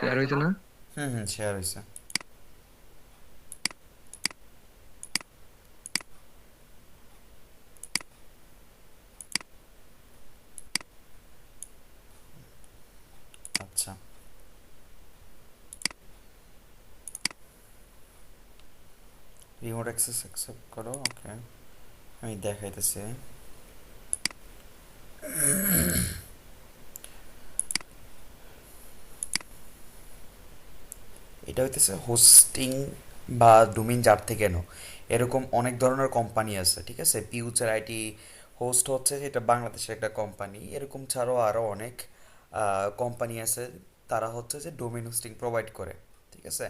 Share হয়েছে না? হুম হুম, share হয়েছে। আচ্ছা, রিমোট অ্যাক্সেস অ্যাকসেপ্ট করো, ওকে। আমি দেখাইতেছি। এটা হইতেছে হোস্টিং বা ডোমেইন যার থেকে কেন, এরকম অনেক ধরনের কোম্পানি আছে, ঠিক আছে। ফিউচার আইটি হোস্ট হচ্ছে যে এটা বাংলাদেশের একটা কোম্পানি, এরকম ছাড়াও আরও অনেক কোম্পানি আছে, তারা হচ্ছে যে ডোমেইন হোস্টিং প্রোভাইড করে, ঠিক আছে।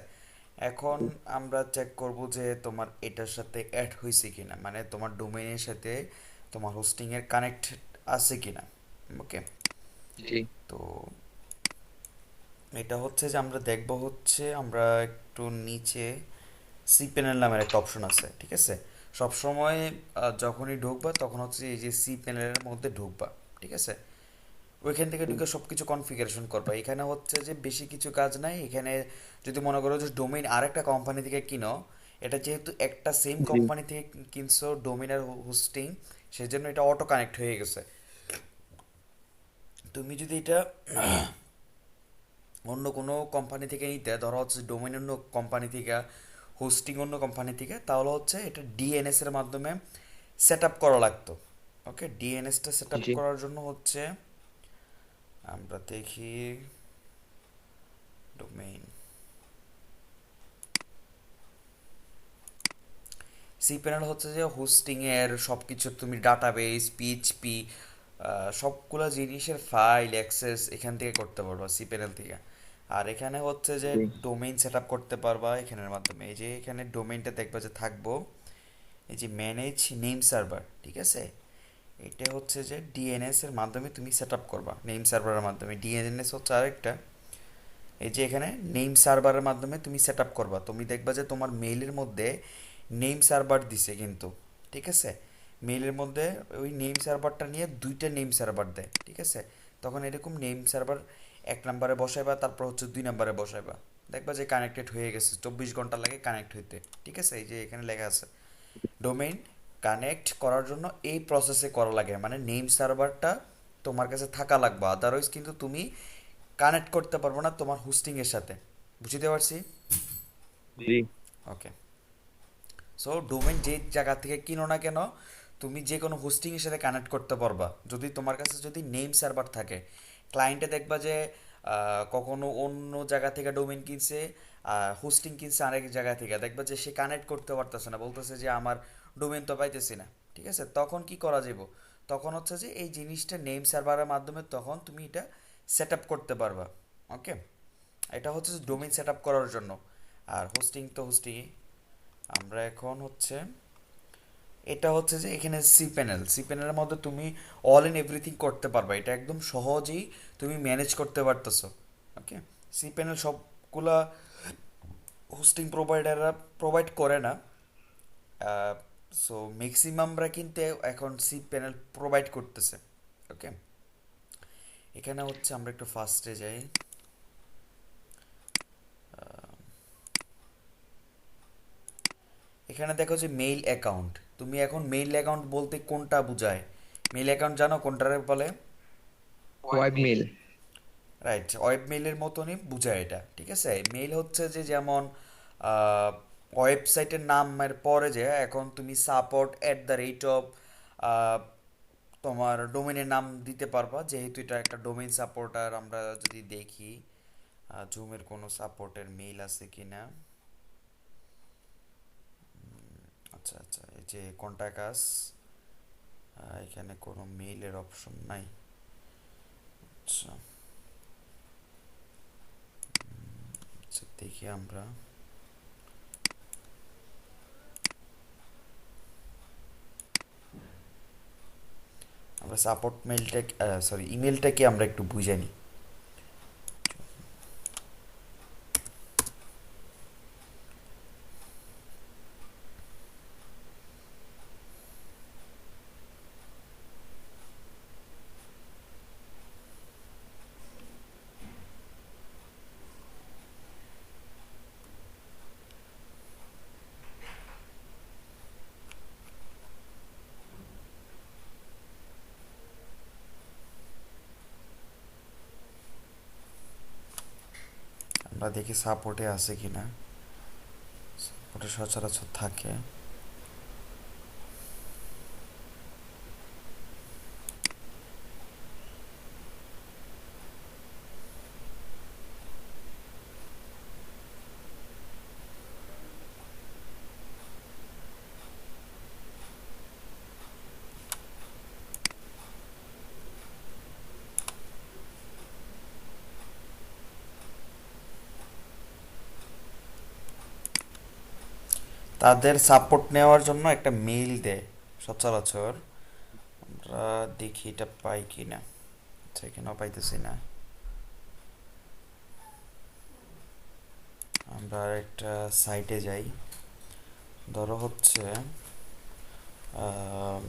এখন আমরা চেক করব যে তোমার এটার সাথে অ্যাড হয়েছে কিনা, মানে তোমার ডোমেইনের সাথে তোমার হোস্টিংয়ের কানেক্ট আছে কিনা, ওকে। জি। তো এটা হচ্ছে যে আমরা দেখব হচ্ছে, আমরা একটু নিচে সি প্যানেল নামের একটা অপশন আছে, ঠিক আছে। সবসময় যখনই ঢুকবা তখন হচ্ছে এই যে সি প্যানেলের মধ্যে ঢুকবা, ঠিক আছে। ওইখান থেকে ঢুকে সব কিছু কনফিগারেশন করবা। এখানে হচ্ছে যে বেশি কিছু কাজ নাই এখানে। যদি মনে করো যে ডোমেইন আরেকটা কোম্পানি থেকে কিনো, এটা যেহেতু একটা সেম জি। কোম্পানি থেকে কিনছো ডোমেইন আর হোস্টিং, সেজন্য এটা অটো কানেক্ট হয়ে গেছে। তুমি যদি এটা অন্য কোনো কোম্পানি থেকে নিতে, ধরো হচ্ছে ডোমেইন অন্য কোম্পানি থেকে, হোস্টিং অন্য কোম্পানি থেকে, তাহলে হচ্ছে এটা ডিএনএস এর মাধ্যমে সেট আপ করা লাগতো। ওকে, ডিএনএসটা সেট আপ জি। করার জন্য হচ্ছে আমরা দেখি ডোমেইন সি প্যানেল হচ্ছে যে হোস্টিং এর সব কিছু, তুমি ডাটাবেস পিএইচপি সবগুলো জিনিসের ফাইল অ্যাক্সেস এখান থেকে করতে পারবা সি প্যানেল থেকে। আর এখানে হচ্ছে যে জি। ডোমেইন সেট আপ করতে পারবা এখানের মাধ্যমে। এই যে এখানে ডোমেইনটা দেখবা যে থাকবো, এই যে ম্যানেজ নেম সার্ভার, ঠিক আছে। এটা হচ্ছে যে ডিএনএস এর মাধ্যমে তুমি সেট আপ করবা, নেম সার্ভারের মাধ্যমে। ডিএনএস হচ্ছে আরেকটা, এই যে এখানে নেম সার্ভারের মাধ্যমে তুমি সেট আপ করবা। তুমি দেখবা যে তোমার মেইলের মধ্যে নেম সার্ভার দিছে কিন্তু, ঠিক আছে। মেইলের মধ্যে ওই নেম সার্ভারটা নিয়ে দুইটা নেম সার্ভার দেয়, ঠিক আছে। তখন এরকম নেম সার্ভার এক নম্বরে বসাইবা, তারপর হচ্ছে দুই নম্বরে বসাইবা। দেখবা যে কানেক্টেড হয়ে গেছে, 24 ঘন্টা লাগে কানেক্ট হইতে, ঠিক আছে। এই যে এখানে লেখা আছে ডোমেইন কানেক্ট করার জন্য এই প্রসেসে করা লাগে, মানে নেম সার্ভারটা তোমার কাছে থাকা লাগবে, আদারওয়াইজ কিন্তু তুমি কানেক্ট করতে পারবো না তোমার হোস্টিং এর সাথে। বুঝতে পারছি? জি। ওকে। সো ডোমেইন যে জায়গা থেকে কিনো না কেন, তুমি যে কোনো হোস্টিং এর সাথে কানেক্ট করতে পারবা যদি তোমার কাছে যদি নেম সার্ভার থাকে। ক্লায়েন্টে দেখবা যে কখনো অন্য জায়গা থেকে ডোমেইন কিনছে, হোস্টিং কিনছে আরেক জায়গা থেকে, দেখবা যে সে কানেক্ট করতে পারতেছে না, বলতেছে যে আমার ডোমেইন তো পাইতেছি না, ঠিক আছে। তখন কি করা যাব, তখন হচ্ছে যে এই জিনিসটা নেম সার্ভারের মাধ্যমে তখন তুমি এটা সেট আপ করতে পারবা, ওকে। এটা হচ্ছে ডোমেইন সেট আপ করার জন্য। আর হোস্টিং তো হোস্টিংই। আমরা এখন হচ্ছে, এটা হচ্ছে যে এখানে সি প্যানেল, সি প্যানেলের মধ্যে তুমি অল ইন এভরিথিং করতে পারবা, এটা একদম সহজেই তুমি ম্যানেজ করতে পারতেছো, ওকে। সি প্যানেল সবগুলা হোস্টিং প্রোভাইডাররা প্রোভাইড করে না, সো ম্যাক্সিমামরা কিন্তু এখন সি প্যানেল প্রোভাইড করতেছে, ওকে। এখানে হচ্ছে আমরা একটু ফার্স্টে যাই। এখানে দেখো যে মেইল অ্যাকাউন্ট, তুমি এখন মেইল অ্যাকাউন্ট বলতে কোনটা বোঝায়? মেইল অ্যাকাউন্ট জানো কোনটারে বলে? Web mail. রাইট, ওয়েব মেইলের মতনই বোঝায় এটা, ঠিক আছে। মেইল হচ্ছে যে যেমন ওয়েবসাইটের নামের পরে যে এখন তুমি support at the rate of তোমার ডোমেনের নাম দিতে পারবা, যেহেতু এটা একটা ডোমেইন সাপোর্টার। আমরা যদি দেখি জুমের কোনো সাপোর্টের মেইল আছে কিনা। আচ্ছা আচ্ছা, এই যে কন্টাক্ট, এখানে কোনো মেইলের অপশন নাই। আচ্ছা আচ্ছা, দেখি আমরা। আমরা সাপোর্ট মেইলটা, সরি ইমেলটা কি আমরা একটু বুঝে নিই। আমরা দেখি সাপোর্টে আছে কিনা। সাপোর্টে সচরাচর থাকে। তাদের সাপোর্ট নেওয়ার জন্য একটা মেইল দেয় সচরাচর। আমরা দেখি এটা পাই কিনা। আচ্ছা, এখানেও পাইতেছি না। আমরা একটা সাইটে যাই। ধরো হচ্ছে আম,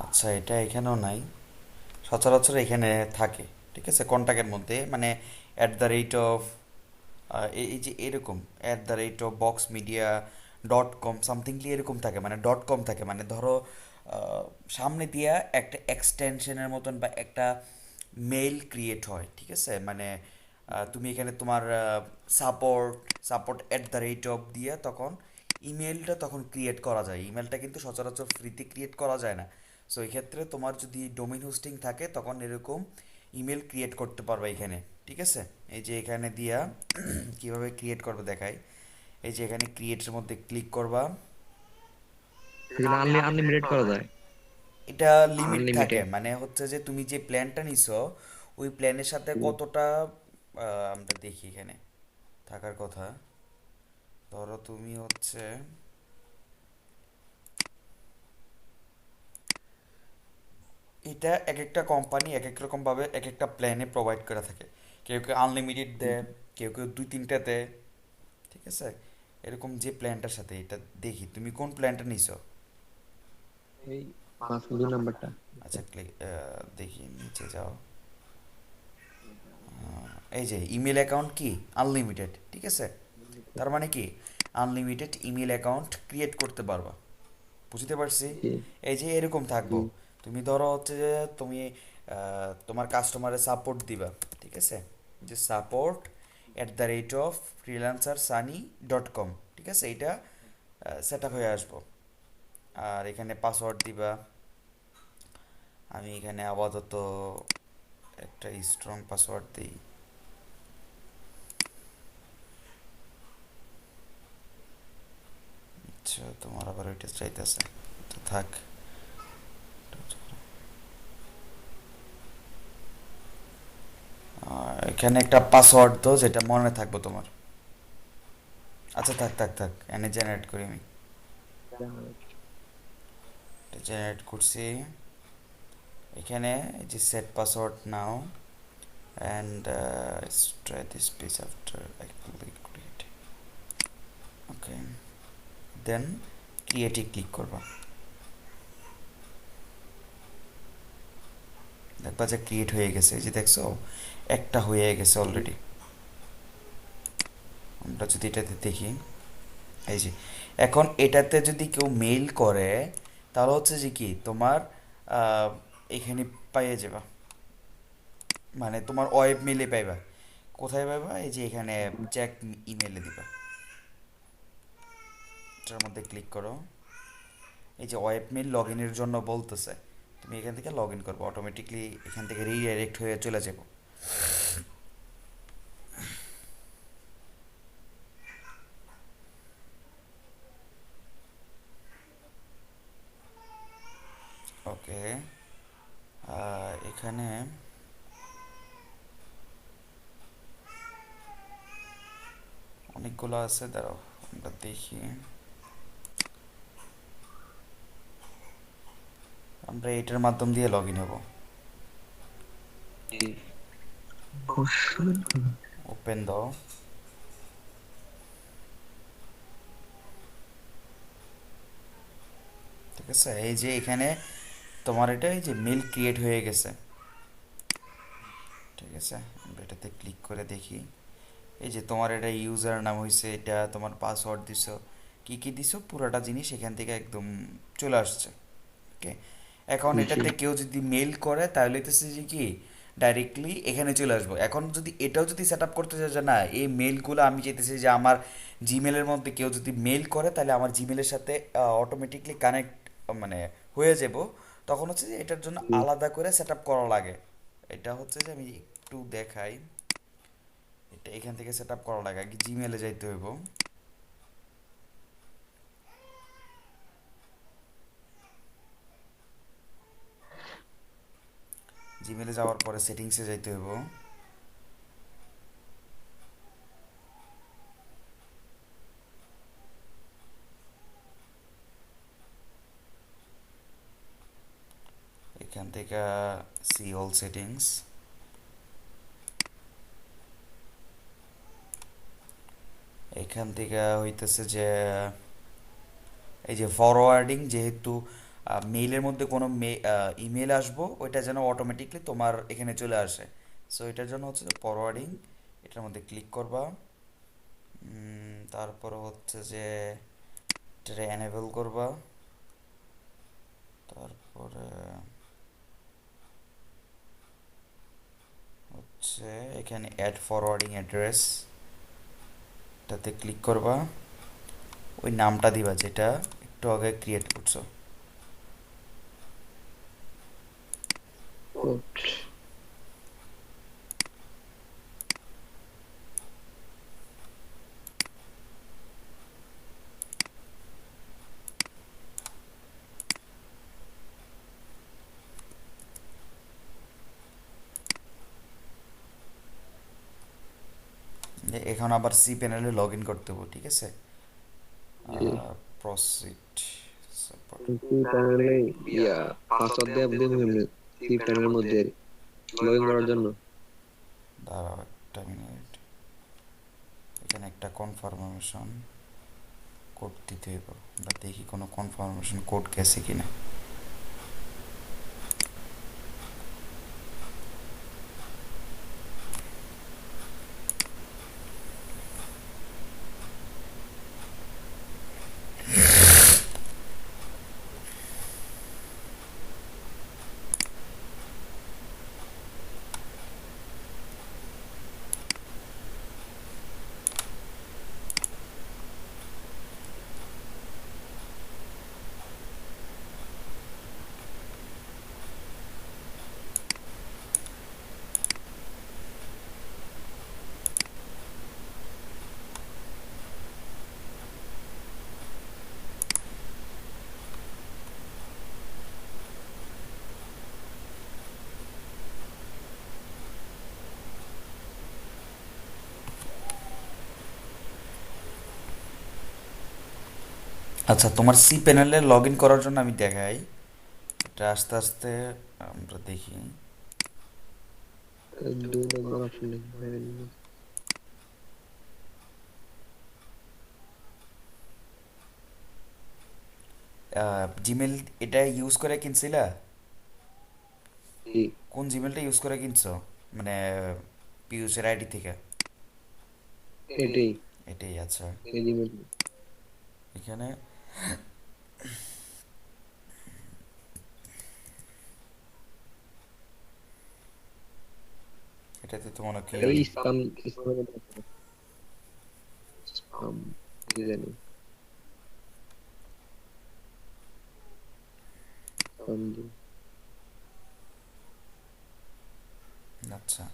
আচ্ছা, এটা এখানেও নাই। সচরাচর এখানে থাকে। ঠিক আছে, কন্টাক্টের মধ্যে মানে @, এই যে এরকম @boxmedia.com সামথিংলি এরকম থাকে, মানে .com থাকে, মানে ধরো সামনে দিয়া একটা এক্সটেনশনের মতন বা একটা মেইল ক্রিয়েট হয়। ঠিক আছে, মানে তুমি এখানে তোমার সাপোর্ট সাপোর্ট দিয়া তখন ইমেলটা তখন ক্রিয়েট করা যায়। ইমেলটা কিন্তু সচরাচর ফ্রিতে ক্রিয়েট করা যায় না। সো এই ক্ষেত্রে তোমার যদি ডোমেইন হোস্টিং থাকে তখন এরকম ইমেল ক্রিয়েট করতে পারবে এখানে। ঠিক আছে, এই যে এখানে দিয়া কিভাবে ক্রিয়েট করবে দেখাই। এই যে এখানে ক্রিয়েটের মধ্যে ক্লিক করবা। এগুলো আনলিমিটেড করা যায়। এটা লিমিট থাকে, আনলিমিটেড। মানে হচ্ছে যে তুমি যে প্ল্যানটা নিছো ওই প্ল্যানের সাথে কতটা আমরা দেখি এখানে থাকার কথা। ধরো তুমি হচ্ছে এটা এক একটা কোম্পানি এক এক রকম ভাবে এক একটা প্ল্যানে প্রোভাইড করে থাকে। কেউ কেউ আনলিমিটেড দেয়, কেউ কেউ 2-3টা দেয়। ঠিক আছে, এরকম যে প্ল্যানটার সাথে এটা দেখি তুমি কোন প্ল্যানটা নিছো। এই 5 2 নাম্বারটা। আচ্ছা, দেখি নিচে যাও। এই যে ইমেল অ্যাকাউন্ট কি আনলিমিটেড। ঠিক আছে, তার মানে কি আনলিমিটেড ইমেল অ্যাকাউন্ট ক্রিয়েট করতে পারবা। বুঝতে পারছি। জি এই যে এরকম জি। থাকবো। তুমি ধরো হচ্ছে যে তুমি তোমার কাস্টমারে সাপোর্ট দিবা। ঠিক আছে, যে সাপোর্ট @freelancersunny.com। ঠিক আছে, এটা সেট আপ হয়ে আসবো। আর এখানে পাসওয়ার্ড দিবা। আমি এখানে আপাতত একটা স্ট্রং পাসওয়ার্ড দিই। আচ্ছা, তোমার আবার ওইটা চাইতেছে, তো থাক। এখানে একটা পাসওয়ার্ড তো যেটা মনে থাকবো তোমার। আচ্ছা, থাক থাক থাক, এনে জেনারেট করি আমি। এটা জেনারেট করছি। এখানে এই যে set password now and try this page after I click create. Okay, then ক্রিয়েটে ক্লিক করবা। দেখবা যে ক্রিয়েট হয়ে গেছে। এই যে দেখছো একটা হয়ে গেছে অলরেডি। আমরা যদি এটাতে দেখি, এই যে এখন এটাতে যদি কেউ মেইল করে তাহলে হচ্ছে যে কি তোমার আহ, এখানে পাইয়ে যাবা, মানে তোমার ওয়েব মেইলে পাইবা। কোথায় পাইবা? এই যে এখানে চেক ইমেলে দিবা। এটার মধ্যে ক্লিক করো। এই যে ওয়েবমেল লগ ইনের জন্য বলতেছে, তুমি এখান থেকে লগ ইন করবো, অটোমেটিকলি এখান থেকে রিডাইরেক্ট হয়ে চলে যাবো। ওকে, এখানে অনেকগুলো আছে, দাঁড়াও আমরা দেখি। আমরা এটার মাধ্যম দিয়ে লগ ইন হবো। জি। অবশ্যই। ওপেন দাও। ঠিক আছে, এই যে এখানে তোমার এটা এই যে মেল ক্রিয়েট হয়ে গেছে। ঠিক আছে, আমরা এটাতে ক্লিক করে দেখি। এই যে তোমার এটা ইউজার নাম হয়েছে, এটা তোমার পাসওয়ার্ড দিছো, কি কি দিছো পুরোটা জিনিস এখান থেকে একদম চলে আসছে। ওকে, এখন জি। এটাতে কেউ যদি মেল করে তাহলে হইতেছে যে কি ডাইরেক্টলি এখানে চলে আসবো। এখন যদি এটাও যদি সেট আপ করতে চাই যে না, এই মেলগুলো আমি চাইতেছি যে আমার জিমেলের মধ্যে কেউ যদি মেল করে তাহলে আমার জিমেলের সাথে অটোমেটিকলি কানেক্ট মানে হয়ে যাব, তখন হচ্ছে যে এটার জন্য জি। আলাদা করে সেট আপ করা লাগে। এটা হচ্ছে যে আমি একটু দেখাই, এটা এখান থেকে সেট আপ করা লাগে, আগে জিমেলে যাইতে হইব। জিমেলে যাওয়ার পরে সেটিংসে যাইতে হইব। এখান থেকে সি অল সেটিংস, এখান থেকে হইতেছে যে এই যে ফরওয়ার্ডিং, যেহেতু মেইলের মধ্যে কোনো ইমেল আসবো ওইটা যেন অটোমেটিকলি তোমার এখানে চলে আসে। সো এটার জন্য হচ্ছে যে ফরওয়ার্ডিং, এটার মধ্যে ক্লিক করবা। তারপর হচ্ছে যে এটা এনেবল করবা। তারপরে হচ্ছে এখানে অ্যাড ফরওয়ার্ডিং অ্যাড্রেস, এটাতে ক্লিক করবা। ওই নামটা দিবা যেটা একটু আগে ক্রিয়েট করছো। কোড। এখন আবার সি প্যানেলে লগ ইন করতে হবে, ঠিক আছে। জি। Proceed support. সি প্যানেলে ইয়া পাসওয়ার্ড দেব দেব সি প্যানেলের মধ্যে লগ ইন করার জন্য। দাঁড়াও একটা মিনিট, এখানে একটা কনফার্মেশন কোড দিতে হইব, আমরা দেখি কোনো কনফার্মেশন কোড গেছে কিনা। আচ্ছা, তোমার সি প্যানেলে লগ ইন করার জন্য আমি দেখাই, এটা আস্তে আস্তে আমরা দেখি। 2 নম্বর অপশন নেই। জিমেল এটা ইউজ করে কিনছিলা? জি। কোন জিমেলটা ইউজ করে কিনছো, মানে পিউসের আইডি থেকে? এটাই। এটাই, আচ্ছা। এই জিমেল। এখানে এটাতে তো মনে হয় কি এটা স্পাম স্পাম স্পাম কি জানি। বন্ধু। আচ্ছা,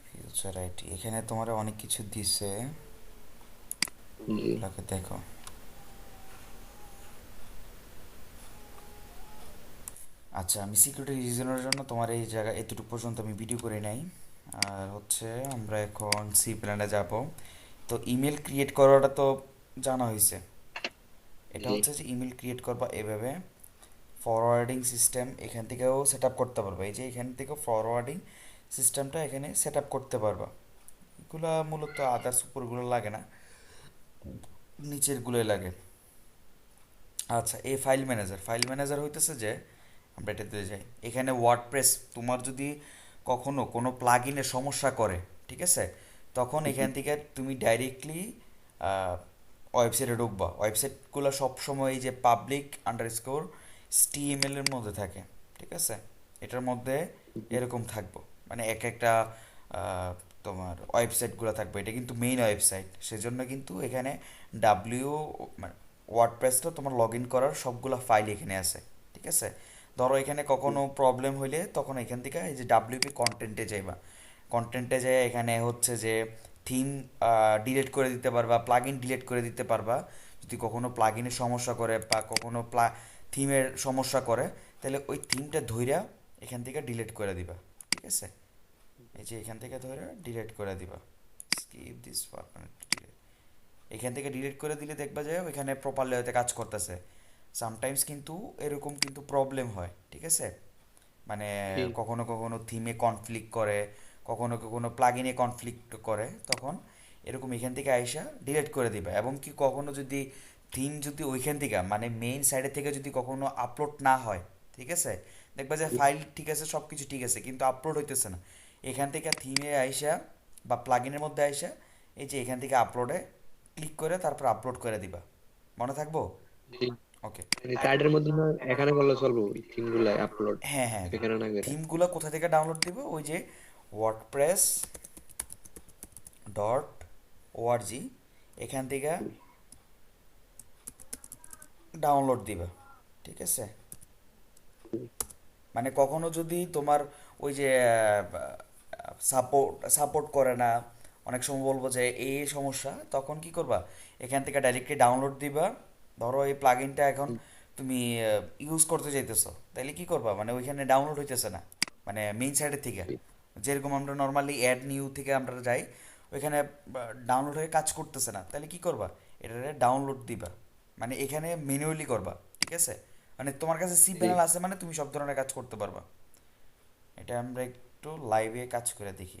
ফিউচার আইটি এখানে তোমার অনেক কিছু দিছে, জি এগুলাকে দেখো। আচ্ছা, আমি সিকিউরিটি রিজনের জন্য তোমার এই জায়গা এতটুকু পর্যন্ত আমি ভিডিও করে নাই। আর হচ্ছে আমরা এখন সি প্ল্যানে যাব। তো ইমেল ক্রিয়েট করাটা তো জানা হয়েছে। এটা জি হচ্ছে যে ইমেল ক্রিয়েট করবা এভাবে, ফরওয়ার্ডিং সিস্টেম এখান থেকেও সেট আপ করতে পারবা। এই যে এখান থেকেও ফরওয়ার্ডিং সিস্টেমটা এখানে সেট আপ করতে পারবা। এগুলা মূলত আদার্স উপরগুলো লাগে না, নিচেরগুলোই লাগে। আচ্ছা, এই ফাইল ম্যানেজার হইতেছে যে, আমরা এটাতে যাই, এখানে ওয়ার্ডপ্রেস তোমার যদি কখনো কোনো প্লাগ ইনের সমস্যা করে, ঠিক আছে, তখন জি এখান থেকে তুমি ডাইরেক্টলি ওয়েবসাইটে ঢুকবা। ওয়েবসাইটগুলো সবসময় এই যে পাবলিক আন্ডারস্কোর স্টিএমএল এর মধ্যে থাকে, ঠিক আছে। এটার মধ্যে জি এরকম থাকবো, মানে এক একটা আহ, তোমার ওয়েবসাইটগুলো থাকবে। এটা কিন্তু মেইন ওয়েবসাইট, সেজন্য কিন্তু এখানে ডাব্লিউ মানে ওয়ার্ডপ্রেসটা তোমার লগ ইন করার সবগুলো ফাইল এখানে আছে, ঠিক আছে। ধরো এখানে কখনো প্রবলেম হইলে তখন এখান থেকে এই যে ডাব্লিউপি কন্টেন্টে যাইবা। কন্টেন্টে যাই এখানে হচ্ছে যে থিম ডিলিট করে দিতে পারবা, প্লাগ ইন ডিলিট করে দিতে পারবা। যদি কখনো প্লাগ ইনের সমস্যা করে বা কখনো থিমের সমস্যা করে, তাহলে ওই থিমটা ধইরা এখান থেকে ডিলিট করে দিবা, ঠিক আছে। এই যে এখান থেকে ধরে ডিলিট করে দিবা, স্কিপ দিস এখান থেকে ডিলিট করে দিলে দেখবা যে ওইখানে প্রপারলি হয়তো কাজ করতেছে। সামটাইমস কিন্তু এরকম কিন্তু প্রবলেম হয়, ঠিক আছে। মানে জি কখনো কখনো থিমে কনফ্লিক্ট করে, কখনো কখনো প্লাগইনে কনফ্লিক্ট করে, তখন এরকম এখান থেকে আইসা ডিলিট করে দিবা। এবং কি কখনো যদি থিম যদি ওইখান থেকে মানে মেইন সাইডে থেকে যদি কখনো আপলোড না হয়, ঠিক আছে, দেখবা যে ফাইল ঠিক আছে, সব কিছু ঠিক আছে, কিন্তু আপলোড হইতেছে না। এখান থেকে থিমে আইসা বা প্লাগইনের মধ্যে আইসা এই যে এখান থেকে আপলোডে ক্লিক করে তারপর আপলোড করে দিবা। মনে থাকবো? জি ওকে। সাইডের মধ্যে না এখানে করলে চলবো থিম গুলা আপলোড হ্যাঁ হ্যাঁ, এখানে না করে। থিমগুলো কোথা থেকে ডাউনলোড দিব? ওই যে ওয়ার্ডপ্রেস ডট ওআরজি, এখান থেকে ডাউনলোড দিবা, ঠিক আছে। মানে কখনো যদি তোমার ওই যে সাপোর্ট করে না, অনেক সময় বলবো যে এই সমস্যা, তখন কি করবা, এখান থেকে ডাইরেক্টলি ডাউনলোড দিবা। ধরো এই প্লাগইনটা এখন তুমি ইউজ করতে চাইতেছো, তাইলে কি করবা, মানে ওইখানে ডাউনলোড হইতেছে না, মানে মেইন সাইডের থেকে। যেরকম আমরা নর্মালি অ্যাড নিউ থেকে আমরা যাই, ওইখানে ডাউনলোড হয়ে কাজ করতেছে না, তাহলে কি করবা, এটা ডাউনলোড দিবা। মানে এখানে ম্যানুয়ালি করবা, ঠিক আছে। মানে তোমার কাছে সি জি প্যানেল আছে মানে তুমি সব ধরনের কাজ করতে পারবা। এটা আমরা একটু লাইভে কাজ করে দেখি।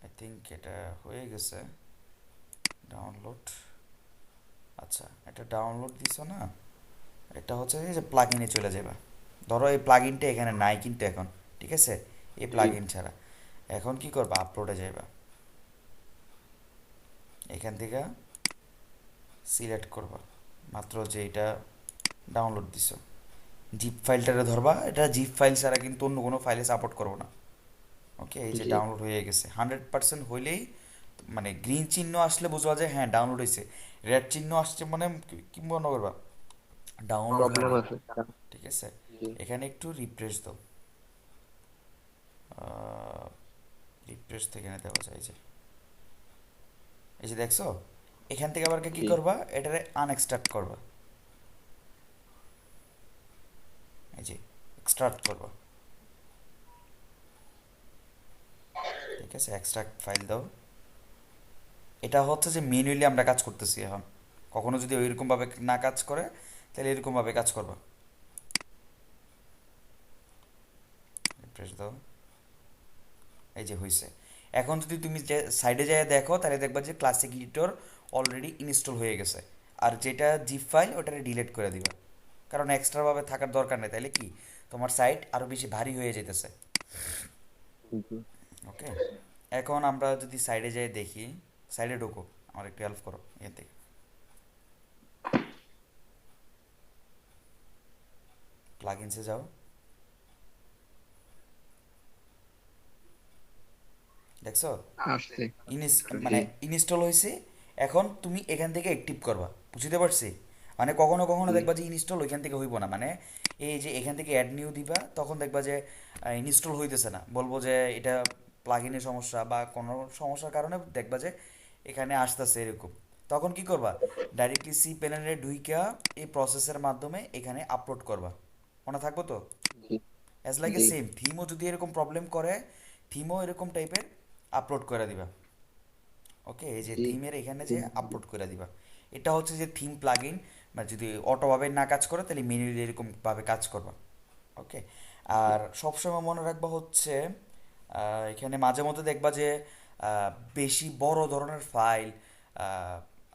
আই থিঙ্ক এটা হয়ে গেছে ডাউনলোড। আচ্ছা, এটা ডাউনলোড দিছো না, এটা হচ্ছে যে প্লাগ ইনে চলে যাবে। ধরো এই প্লাগ ইনটা এখানে নাই কিন্তু এখন, ঠিক আছে, এই জি প্লাগ ইন ছাড়া। এখন কি করবা, আপলোডে যাইবা, এখান থেকে সিলেক্ট করবা মাত্র যে এটা ডাউনলোড দিছো, জিপ ফাইলটারে ধরবা। এটা জিপ ফাইল ছাড়া কিন্তু অন্য কোনো ফাইলে সাপোর্ট করবো না। ওকে, এই যে জি ডাউনলোড হয়ে গেছে 100% হইলেই, মানে গ্রিন চিহ্ন আসলে বুঝবা যে হ্যাঁ ডাউনলোড হয়েছে। রেড চিহ্ন আসছে মানে কি মনে করবা, ডাউনলোড হয় প্রবলেম নাই, আছে। ঠিক আছে। জি এখানে একটু রিফ্রেশ দাও, রিফ্রেশ থেকে এনে দেওয়া যায় যে, এই যে দেখছো, এখান থেকে আবার কি জি করবা, এটারে আনএক্সট্রাক্ট করবা, এই যে এক্সট্রাক্ট করবা, ঠিক আছে, এক্সট্রাক্ট ফাইল দাও। এটা হচ্ছে যে ম্যানুয়ালি আমরা কাজ করতেছি এখন। কখনো যদি ওইরকমভাবে না কাজ করে, তাহলে এরকমভাবে কাজ করবা। রিফ্রেশ দাও, এই যে হয়েছে। এখন যদি তুমি যে সাইডে যায় দেখো, তাহলে দেখবা যে ক্লাসিক এডিটর অলরেডি ইনস্টল হয়ে গেছে। আর যেটা জিপ ফাইল ওটারে ডিলিট করে দিবা, কারণ এক্সট্রাভাবে থাকার দরকার নেই, তাইলে কি তোমার সাইট আরও বেশি ভারী হয়ে যেতেছে। জি ওকে, এখন আমরা যদি সাইডে যাই দেখি, সাইডে ঢোকো, আমার একটু হেল্প করো এখান থেকে, প্লাগইনসে যাও, দেখছো আসছে। ইনিস জি মানে ইনস্টল হয়েছে। এখন তুমি এখান থেকে অ্যাক্টিভ করবা, বুঝতে পারছি। মানে কখনো কখনো জি দেখবা যে ইনস্টল ওইখান থেকে হইব না, মানে এই যে এখান থেকে অ্যাড নিউ দিবা, তখন দেখবা যে ইনস্টল হইতেছে না, বলবো যে এটা প্লাগইনের সমস্যা বা কোনো সমস্যার কারণে দেখবা যে এখানে আসতেছে এরকম। তখন কি করবা, ডাইরেক্টলি সি প্যানেলে ঢুইকা এই প্রসেসের মাধ্যমে এখানে আপলোড করবা। মনে থাকবো তো? জি অ্যাজ লাইক এ জি সেম থিমও যদি এরকম প্রবলেম করে, থিমও এরকম টাইপের আপলোড করে দিবা। ওকে, এই যে জি থিমের এখানে যে আপলোড করে দিবা, এটা হচ্ছে যে থিম প্লাগইন। মানে যদি অটোভাবে না কাজ করে তাহলে ম্যানুয়ালি এরকমভাবে কাজ করবা। ওকে। জি আর সবসময় মনে রাখবা হচ্ছে এখানে মাঝে মধ্যে দেখবা যে আহ, বেশি বড় ধরনের ফাইল,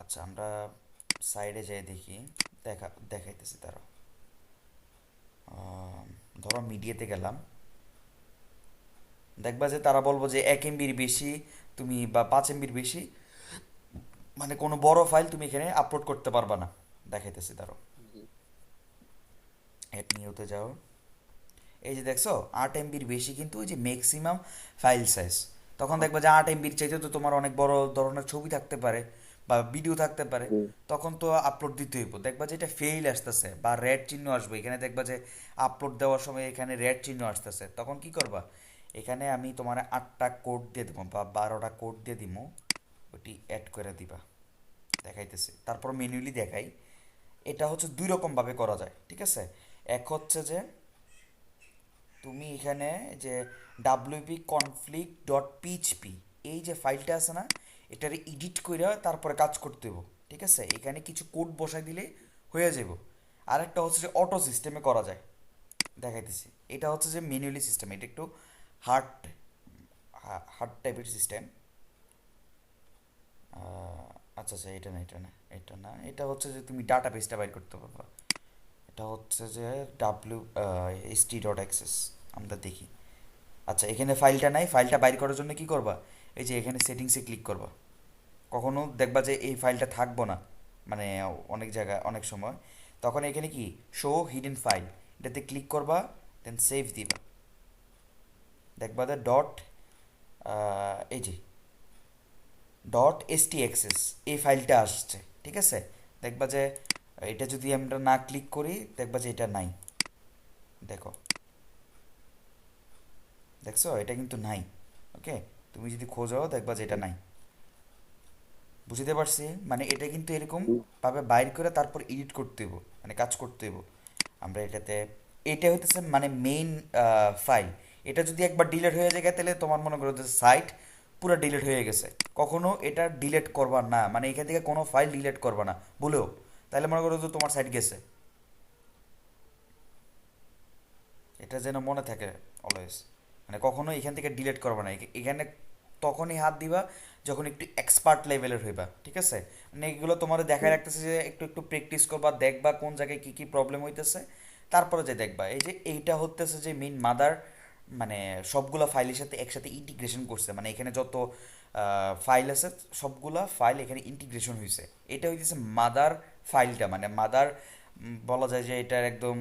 আচ্ছা আমরা সাইডে যাই দেখি, দেখাইতেছি তারা। ধরো মিডিয়াতে গেলাম, দেখবা যে তারা বলবো যে 1 এমবির বেশি তুমি বা 5 এমবির বেশি, মানে কোনো বড় ফাইল তুমি এখানে আপলোড করতে পারবা না। দেখাইতেছি তারও। জি এড নিউতে যাও, এই যে দেখছো 8 এমবির বেশি কিন্তু ওই যে ম্যাক্সিমাম ফাইল সাইজ। তখন দেখবা যে 8 এমবির চাইতে তো তোমার অনেক বড় ধরনের ছবি থাকতে পারে বা ভিডিও থাকতে পারে, জি তখন তো আপলোড দিতে হইব। দেখবা যে এটা ফেইল আসতেছে বা রেড চিহ্ন আসবে এখানে, দেখবা যে আপলোড দেওয়ার সময় এখানে রেড চিহ্ন আসতেছে, তখন কি করবা, এখানে আমি তোমার 8টা কোড দিয়ে দেবো বা 12টা কোড দিয়ে দিব, ওটি অ্যাড করে দিবা। দেখাইতেছি, তারপর ম্যানুয়ালি দেখাই। এটা হচ্ছে দুই রকম ভাবে করা যায়, ঠিক আছে? এক হচ্ছে যে তুমি এখানে যে ডাব্লিউপি কনফ্লিক্ট ডট পিএইচপি এই যে ফাইলটা আছে না, এটারে এডিট করে তারপরে কাজ করতে হবে, ঠিক আছে? এখানে কিছু কোড বসাই দিলে হয়ে যাব। আরেকটা হচ্ছে যে অটো সিস্টেমে করা যায়, দেখাইতেছি। এটা হচ্ছে যে ম্যানুয়ালি সিস্টেম, এটা একটু হার্ড হার্ড টাইপের সিস্টেম। আচ্ছা আচ্ছা, এটা না এটা না এটা না, এটা হচ্ছে যে তুমি ডাটা বেসটা বাইর করতে পারবা। এটা হচ্ছে যে ডাব্লিউ ht.access, আমরা দেখি। আচ্ছা, এখানে ফাইলটা নাই, ফাইলটা বাইর করার জন্য কি করবা, এই যে এখানে সেটিংসে ক্লিক করবা। কখনো দেখবা যে এই ফাইলটা থাকবো না, মানে অনেক জায়গায় অনেক সময়, তখন এখানে কি শো হিডেন ফাইল, এটাতে ক্লিক করবা, দেন সেভ দিবা। দেখবা যে ডট এই যে ডট htxs এই ফাইলটা আসছে, ঠিক আছে? দেখবা যে এটা যদি আমরা না ক্লিক করি, দেখবা যে এটা নাই। দেখো, দেখছো এটা কিন্তু নাই। ওকে, তুমি যদি খোঁজো দেখবা যে এটা নাই। বুঝতে পারছি, মানে এটা কিন্তু এরকম ভাবে বাইর করে তারপর এডিট করতে হইব, মানে কাজ করতে হইব। আমরা এটাতে, এটা হইতেছে মানে মেইন ফাইল। এটা যদি একবার ডিলিট হয়ে যায় তাহলে তোমার মনে করো যে সাইট পুরো ডিলিট হয়ে গেছে। কখনো এটা ডিলিট করবা না, মানে এখান থেকে কোনো ফাইল ডিলিট করবা না বলেও, তাহলে মনে করো যে তোমার সাইট গেছে। এটা যেন মনে থাকে অলওয়েজ, মানে কখনো এখান থেকে ডিলিট করবে না। এখানে তখনই হাত দিবা যখন একটু এক্সপার্ট লেভেলের হইবা, ঠিক আছে? মানে এগুলো তোমার দেখায় রাখতেছে যে একটু একটু প্র্যাকটিস করবা, দেখবা কোন জায়গায় কি কি প্রবলেম হইতেছে, তারপরে যে দেখবা এই যে এইটা হতেছে যে মেইন মাদার, মানে সবগুলা ফাইলের সাথে একসাথে ইন্টিগ্রেশন করছে, মানে এখানে যত ফাইল আছে সবগুলা ফাইল এখানে ইন্টিগ্রেশন হয়েছে। এটা হইতেছে মাদার ফাইলটা, মানে মাদার বলা যায় যে এটার একদম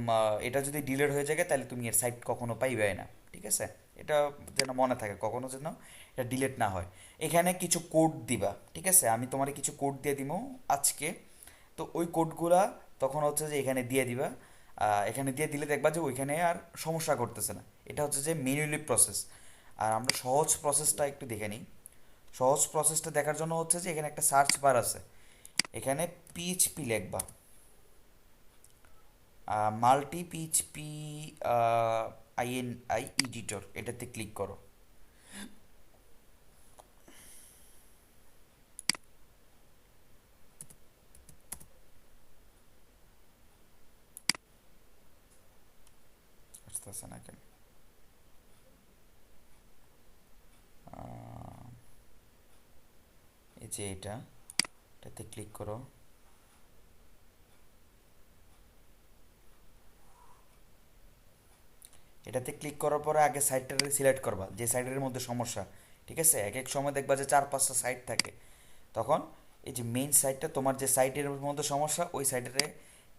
এটা যদি ডিলিট হয়ে যায় তাহলে তুমি এর সাইট কখনো পাইবে না, ঠিক আছে? এটা যেন মনে থাকে, কখনো যেন এটা ডিলিট না হয়। এখানে কিছু কোড দিবা, ঠিক আছে? আমি তোমার কিছু কোড দিয়ে দিব আজকে। তো ওই কোডগুলা তখন হচ্ছে যে এখানে দিয়ে দিবা। এখানে দিয়ে দিলে দেখবা যে ওইখানে আর সমস্যা করতেছে না। এটা হচ্ছে যে ম্যানুয়ালি প্রসেস। আর আমরা সহজ প্রসেসটা একটু দেখে নিই। সহজ প্রসেসটা দেখার জন্য হচ্ছে যে এখানে একটা সার্চ বার আছে, এখানে পিএইচপি লিখবা, মাল্টি পিএইচপি আইএনআই এডিটর, এটাতে ক্লিক করো। আসতেছে না কেন? আহ, এই যে এটাতে ক্লিক করো। এটাতে ক্লিক করার পরে আগে সাইটটাকে সিলেক্ট করবা যে সাইটের মধ্যে সমস্যা, ঠিক আছে? এক এক সময় দেখবা যে 4-5টা সাইট থাকে, তখন এই যে মেইন সাইটটা তোমার যে সাইটের মধ্যে সমস্যা ওই সাইটে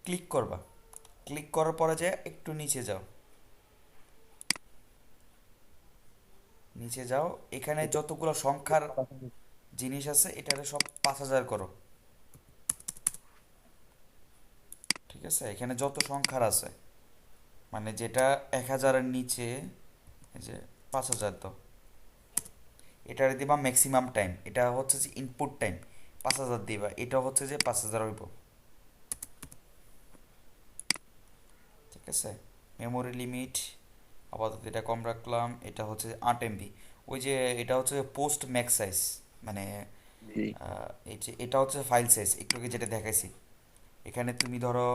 ক্লিক করবা। ক্লিক করার পরে যে একটু নিচে যাও, নিচে যাও, এখানে যতগুলো সংখ্যার জিনিস আছে এটারে সব 5000 করো। ঠিক আছে, এখানে যত সংখ্যার আছে, মানে যেটা 1000-এর নিচে, এই যে 5000, তো এটার দিবা ম্যাক্সিমাম টাইম, এটা হচ্ছে যে ইনপুট টাইম 5000 দিবা, এটা হচ্ছে যে 5000 হইব। ঠিক আছে, মেমোরি লিমিট আপাতত এটা কম রাখলাম, এটা হচ্ছে যে 8 MB। ওই যে এটা হচ্ছে পোস্ট ম্যাক্স সাইজ, মানে জি। এই যে এটা হচ্ছে ফাইল সাইজ, একটু আগে যেটা দেখাইছি। এখানে তুমি ধরো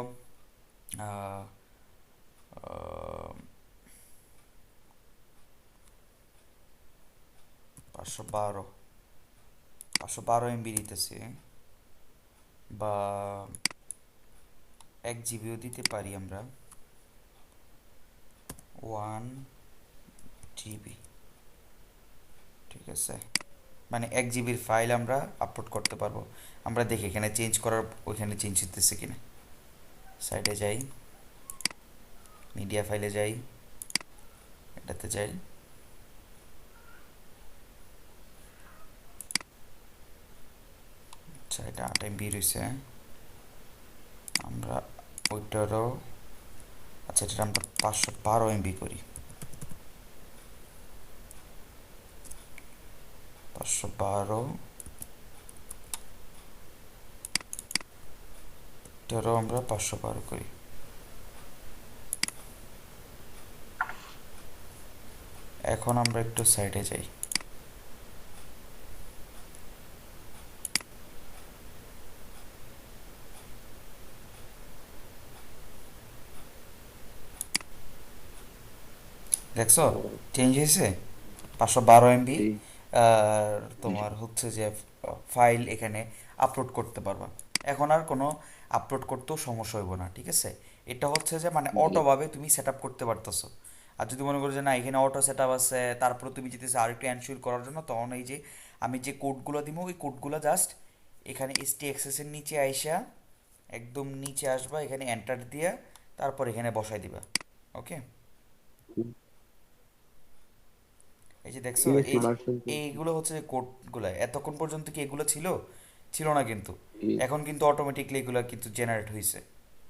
আহ, আহ, 512 512 MB দিতেছি, বা 1 জিবিও দিতে পারি আমরা, 1 GB। ঠিক আছে, মানে 1 জিবির ফাইল আমরা আপলোড করতে পারবো। আমরা দেখি এখানে চেঞ্জ করার, ওইখানে চেঞ্জ হতেছে কিনা। সাইডে যাই, মিডিয়া ফাইলে যাই, এটাতে যাই, আচ্ছা এটা 8 MB রয়েছে। আমরা ওইটারও, আচ্ছা এটা আমরা 512 MB করি, 512, এটারও আমরা 512 করি। এখন আমরা একটু সাইডে যাই, দেখছো ও, চেঞ্জ হয়েছে, 512 MB। জি। আর জি। তোমার হচ্ছে যে ফাইল এখানে আপলোড করতে পারবা। এখন আর কোনো আপলোড করতেও সমস্যা হইব না। ঠিক আছে, এটা হচ্ছে যে মানে জি। অটোভাবে তুমি সেট আপ করতে পারতেছো। আর যদি মনে করো যে না এখানে অটো সেট আপ আছে, তারপরে তুমি যেতেছো আর একটু এনশিওর করার জন্য, তখন এই যে আমি যে কোডগুলো দিব, ওই কোডগুলো জাস্ট এখানে এসটি এর নিচে আইসা, একদম নিচে আসবা, এখানে এন্টার দিয়া তারপর এখানে বসাই দিবা। ওকে, এই যে দেখছো, পিএসসি এই যে ভার্সন 2। এইগুলো হচ্ছে যে কোডগুলো, এতক্ষণ পর্যন্ত কি এগুলো ছিল? ছিল না কিন্তু। জি। এখন কিন্তু অটোমেটিকলি এগুলো কিন্তু জেনারেট হয়েছে,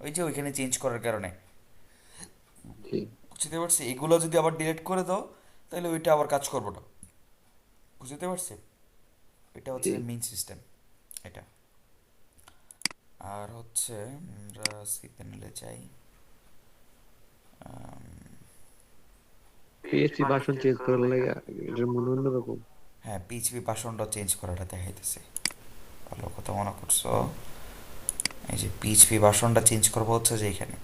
ওই যে ওইখানে চেঞ্জ করার কারণে। জি। বুঝতে পারছি, এগুলো যদি আবার ডিলিট করে দাও তাহলে ওইটা আবার কাজ করবো না। বুঝতে পারছি, এটা হচ্ছে জি। যে মেইন সিস্টেম এটা। আর হচ্ছে আমরা সি প্যানেলে যাই। পিএসসি ভার্সন চেঞ্জ করার লাগে এটার মনে অন্যরকম। হ্যাঁ, পিএইচপি ভার্সনটা চেঞ্জ করাটা দেখাইতেছে, ভালো কথা মনে করছো। এই যে পিএইচপি ভার্সনটা চেঞ্জ করবো হচ্ছে যে এখানে,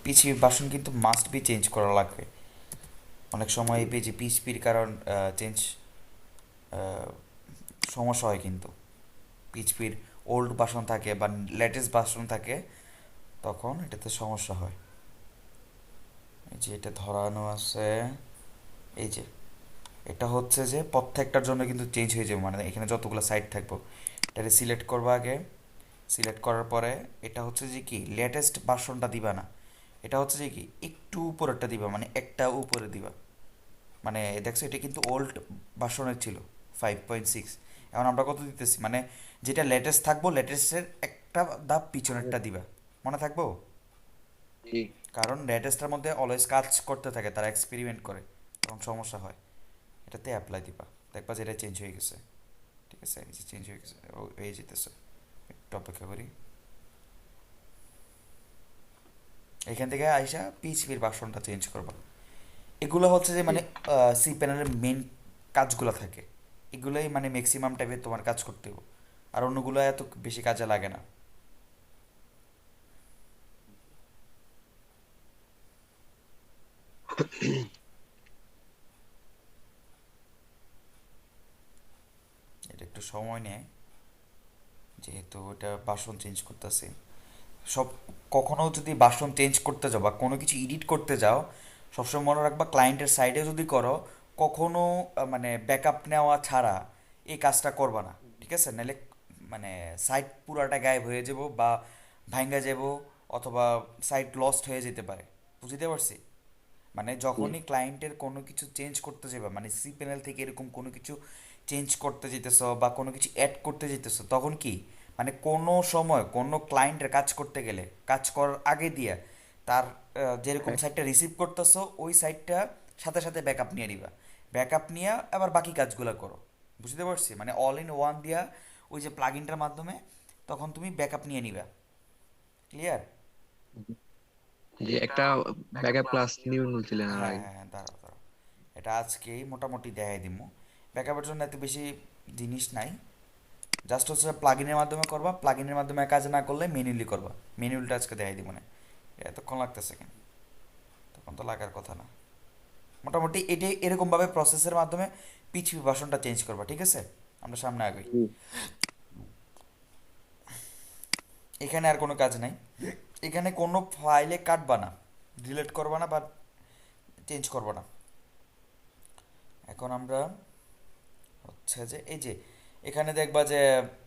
পিএইচপি ভার্সন কিন্তু মাস্ট বি চেঞ্জ করা লাগবে। অনেক সময় জি। এই যে পিএইচপির কারণ চেঞ্জ সমস্যা হয় কিন্তু, পিএইচপির ওল্ড ভার্সন থাকে বা লেটেস্ট ভার্সন থাকে, তখন এটাতে সমস্যা হয়। এই যে এটা ধরানো আছে, এই যে এটা হচ্ছে যে প্রত্যেকটার জন্য কিন্তু চেঞ্জ হয়ে যাবে, মানে এখানে যতগুলো সাইট থাকবো এটাকে সিলেক্ট করবো আগে। সিলেক্ট করার পরে এটা হচ্ছে যে কি লেটেস্ট ভার্সনটা দিবা না, এটা হচ্ছে যে কি একটু উপরেরটা দিবা, মানে একটা উপরে দিবা। মানে দেখছো এটা কিন্তু ওল্ড ভার্সনের ছিল 5.6, এখন আমরা কত দিতেছি, মানে যেটা লেটেস্ট থাকবো লেটেস্টের একটা ধাপ পিছনেরটা দিবা, মনে থাকবো। জি। কারণ লেটেস্টের মধ্যে অলওয়েজ কাজ করতে থাকে, তারা এক্সপেরিমেন্ট করে, তখন সমস্যা হয়। এটাতে অ্যাপ্লাই দিবা, দেখবা যে এটা চেঞ্জ হয়ে গেছে। ঠিক আছে, এই যে চেঞ্জ হয়ে গেছে, ও এই যেতেছে, একটু অপেক্ষা করি। এখান থেকে আইসা পিএইচপির ভার্সনটা চেঞ্জ করবা। এগুলো হচ্ছে যে জি। মানে সি প্যানেলের মেন কাজগুলো থাকে, এগুলোই মানে ম্যাক্সিমাম টাইমে তোমার কাজ করতে হবে, আর অন্যগুলো এত বেশি কাজে লাগে না। এটা একটু সময় নেয়, যেহেতু এটা ভার্সন চেঞ্জ করতেছে। সব, কখনো যদি ভার্সন চেঞ্জ করতে যাও বা কোনো কিছু এডিট করতে যাও, সবসময় মনে রাখবা ক্লায়েন্টের সাইডে যদি করো, কখনো মানে ব্যাকআপ নেওয়া ছাড়া এই কাজটা করবা না। ঠিক আছে, নাহলে মানে সাইট পুরাটা গায়েব হয়ে যাব, বা ভাঙ্গা যাব, অথবা সাইট লস্ট হয়ে যেতে পারে। বুঝতে পারছি, মানে জি। যখনই ক্লায়েন্টের কোনো কিছু চেঞ্জ করতে যাবে, মানে সি প্যানেল থেকে এরকম কোনো কিছু চেঞ্জ করতে যেতেছো বা কোনো কিছু অ্যাড করতে যেতেছো, তখন কি মানে কোনো সময় কোনো ক্লায়েন্টের কাজ করতে গেলে কাজ করার আগে দিয়ে তার যেরকম হ্যাঁ। সাইটটা রিসিভ করতেছো ওই সাইটটা সাথে সাথে ব্যাকআপ নিয়ে নিবা। ব্যাকআপ নিয়ে আবার বাকি কাজগুলো করো। বুঝতে পারছি? মানে অল ইন ওয়ান দিয়া ওই যে প্লাগইনটার মাধ্যমে তখন তুমি ব্যাকআপ নিয়ে নিবা। ক্লিয়ার? যে একটা ব্যাকআপ ক্লাস নিবেন বলছিলেন আর হ্যাঁ আগে। হ্যাঁ হ্যাঁ, দাঁড়াও দাঁড়াও, এটা আজকেই মোটামুটি দেখাই দিমু। ব্যাকআপের জন্য এত বেশি জিনিস নাই, জাস্ট হচ্ছে প্লাগইনের মাধ্যমে করবা, প্লাগইনের মাধ্যমে কাজ না করলে ম্যানুয়ালি করবা। ম্যানুয়ালটা আজকে দেখাই দিব না। এতক্ষণ লাগতেছে কেন? তখন তো লাগার কথা না। মোটামুটি এটাই এরকমভাবে প্রসেসের মাধ্যমে পিএইচপি ভার্সনটা চেঞ্জ করবা, ঠিক আছে? আমরা সামনে আগাই। হুম। এখানে আর কোনো কাজ নাই, এখানে কোনো ফাইলে কাটবা না, ডিলিট করবা না বা চেঞ্জ করবা না। এখন আমরা হচ্ছে যে এই যে এখানে দেখবা যে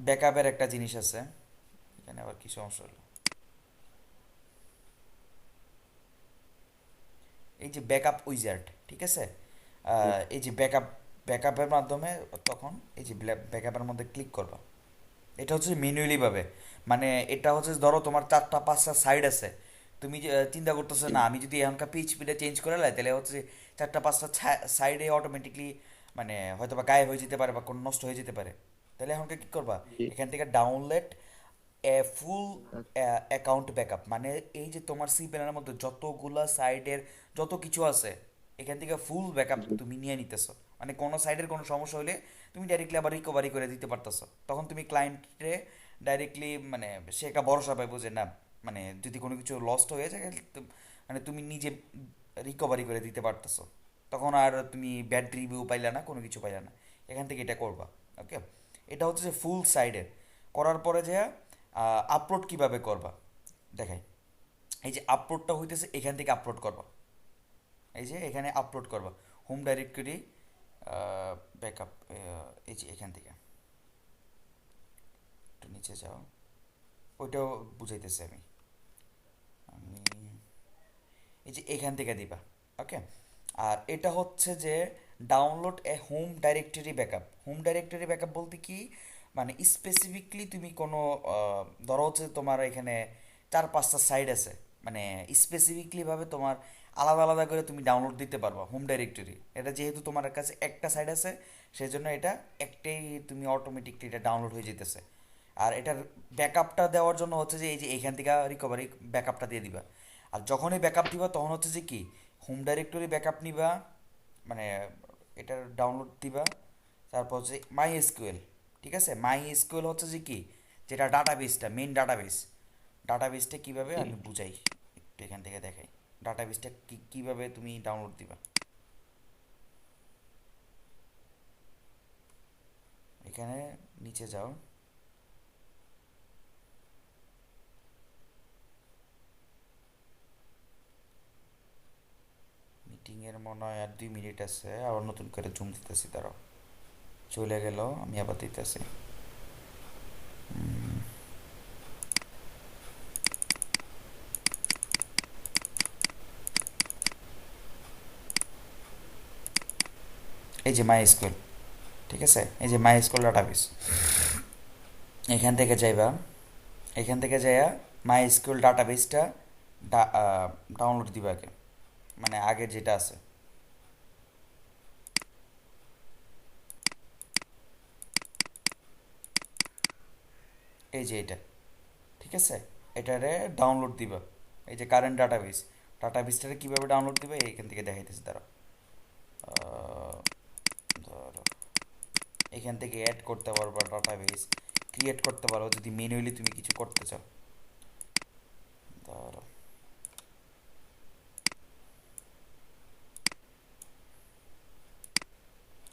ব্যাকআপের একটা জিনিস আছে। এখানে আবার কি সমস্যা হলো? এই যে ব্যাকআপ উইজার্ড, ঠিক আছে? হুম। এই যে ব্যাকআপের মাধ্যমে তখন এই যে ব্যাকআপের মধ্যে ক্লিক করবা। এটা হচ্ছে ম্যানুয়ালি ভাবে, মানে এটা হচ্ছে ধরো তোমার 4টা 5টা সাইড আছে, তুমি যে, চিন্তা করতেছো জি। না আমি যদি এখনকার পিএইচপিটা চেঞ্জ করে লাই তাহলে হচ্ছে 4টা 5টা সাইডে অটোমেটিকলি মানে হয়তো বা গায়েব হয়ে যেতে পারে বা কোনো নষ্ট হয়ে যেতে পারে। তাহলে এখনকার কি করবা? জি। এখান থেকে ডাউনলোড এ ফুল অ্যাকাউন্ট ব্যাকআপ, মানে এই যে তোমার সি প্যানেলের মধ্যে যতগুলা সাইডের যত কিছু আছে এখান থেকে ফুল ব্যাকআপ জি। তুমি নিয়ে নিতেছো। মানে কোনো সাইডের কোনো সমস্যা হলে তুমি ডাইরেক্টলি আবার রিকভারি করে দিতে পারতেছো। তখন তুমি ক্লায়েন্টে ডাইরেক্টলি মানে সে একটা ভরসা পাইবো যে না, মানে যদি কোনো কিছু লস্ট হয়ে যায় মানে তুমি নিজে রিকভারি করে দিতে পারতেছো। তখন আর তুমি ব্যাড রিভিউ পাইলা না, কোনো কিছু পাইলা না। এখান থেকে এটা করবা। ওকে, এটা হচ্ছে যে ফুল সাইডের করার পরে যে আপলোড কিভাবে করবা দেখাই। এই যে আপলোডটা হইতেছে এখান থেকে আপলোড করবা, এই যে এখানে আপলোড করবা হোম ডাইরেক্টরি ব্যাকআপ, এই যে এখান থেকে একটু নিচে যাও, ওইটাও বুঝাইতেছি আমি। আমি এই যে এখান থেকে দিবা। ওকে, আর এটা হচ্ছে যে download a home directory backup. Home directory backup বলতে কি, মানে স্পেসিফিকলি তুমি কোনো ধরো হচ্ছে তোমার এখানে 4-5টা সাইড আছে, মানে স্পেসিফিকলি ভাবে তোমার আলাদা আলাদা করে তুমি ডাউনলোড দিতে পারবা হোম ডাইরেক্টরি। এটা যেহেতু তোমার কাছে একটা সাইড আছে সেই জন্য এটা একটাই তুমি অটোমেটিকলি এটা ডাউনলোড হয়ে যেতেছে। আর এটার ব্যাকআপটা দেওয়ার জন্য হচ্ছে যে এই যে এইখান থেকে রিকভারি ব্যাকআপটা দিয়ে দিবা। আর যখনই ব্যাকআপ দিবা তখন হচ্ছে যে কি হোম ডাইরেক্টরি ব্যাকআপ নিবা, মানে এটার ডাউনলোড দিবা। তারপর হচ্ছে মাই এসকিউএল, ঠিক আছে? মাই এসকিউএল হচ্ছে যে কি, যেটা ডাটাবেসটা মেইন ডাটাবেস। ডাটাবেসটা কীভাবে জি। আমি বুঝাই, একটু এখান থেকে দেখাই। ডাটাবেসটা কীভাবে তুমি ডাউনলোড দিবা। এখানে নিচে যাও, মিটিংয়ের মনে হয় আর 2 মিনিট আছে, আবার নতুন করে জুম দিতেছি, দাঁড়াও। চলে গেল, আমি আবার দিতেছি। এই যে মাই স্কুল, ঠিক আছে? এই যে মাই স্কুল ডাটাবেস, এখান থেকে যাইবা। এখান থেকে যাইয়া মাই স্কুল ডাটাবেসটা ডাউনলোড দিবা আগে, মানে আগে যেটা আছে। এই যে এটা, ঠিক আছে? এটারে ডাউনলোড দিবা। এই যে কারেন্ট ডাটাবেস, ডাটাবেসটারে কীভাবে ডাউনলোড দিবে এইখান থেকে দেখাইতেছি, দাঁড়াও। ধরো এখান থেকে অ্যাড করতে পারবা ডাটাবেস, ক্রিয়েট করতে পারো যদি ম্যানুয়ালি তুমি কিছু করতে চাও। ধরো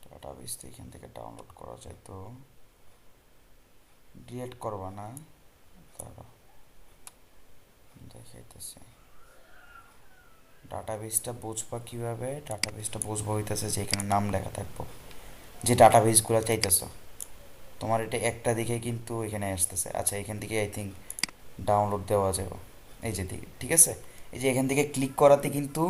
ডাটাবেস তো এখান থেকে ডাউনলোড করা যায়, তো ক্রিয়েট করবা না। ধরো দেখাইতেছি ডাটাবেসটা বুঝবা কীভাবে। ডাটাবেসটা বুঝবা হইতেছে যে এখানে নাম লেখা থাকবো, যে ডাটাবেসগুলো চাইতেছো। তোমার এটা একটা দিকে কিন্তু এখানে আসতেছে। আচ্ছা, এখান থেকে আই থিঙ্ক ডাউনলোড দেওয়া যাবে। এই যে দিকে, ঠিক আছে? এই যে এখান থেকে ক্লিক করাতে কিন্তু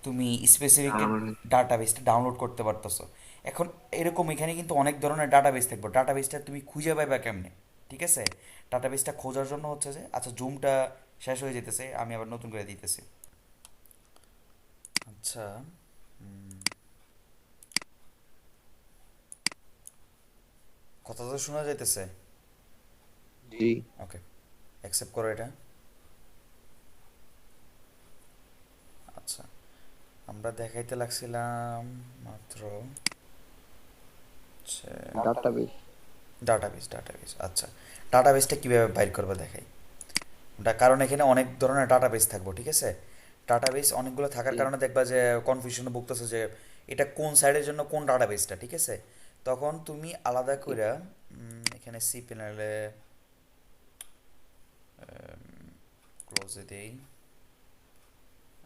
তুমি স্পেসিফিকলি আমার ডাটাবেসটা ডাউনলোড করতে পারতেছো। এখন এরকম এখানে কিন্তু অনেক ধরনের ডাটাবেস থাকবে, ডাটাবেসটা তুমি খুঁজে পাইবা কেমনে? ঠিক আছে? ডাটাবেসটা খোঁজার জন্য হচ্ছে যে আচ্ছা জুমটা শেষ হয়ে যেতেছে, আমি আবার নতুন করে দিতেছি। আচ্ছা, কথা তো শোনা যাইতেছে। জি। ওকে, অ্যাকসেপ্ট করো এটা। আচ্ছা, আমরা দেখাইতে লাগছিলাম মাত্র ডাটাবেস। ডাটাবেস। ডাটাবেস, আচ্ছা, ডাটাবেসটা কীভাবে বাইর করবে দেখাই। কারণ এখানে অনেক ধরনের ডাটাবেস থাকবো, ঠিক আছে? ডাটাবেস অনেকগুলো থাকার জি। কারণে দেখবা যে কনফিউশনে ভুগতেছে যে এটা কোন সাইডের জন্য কোন ডাটাবেসটা, ঠিক আছে? তখন তুমি আলাদা জি। করে এখানে সি প্যানেলে ক্লোজে দেই,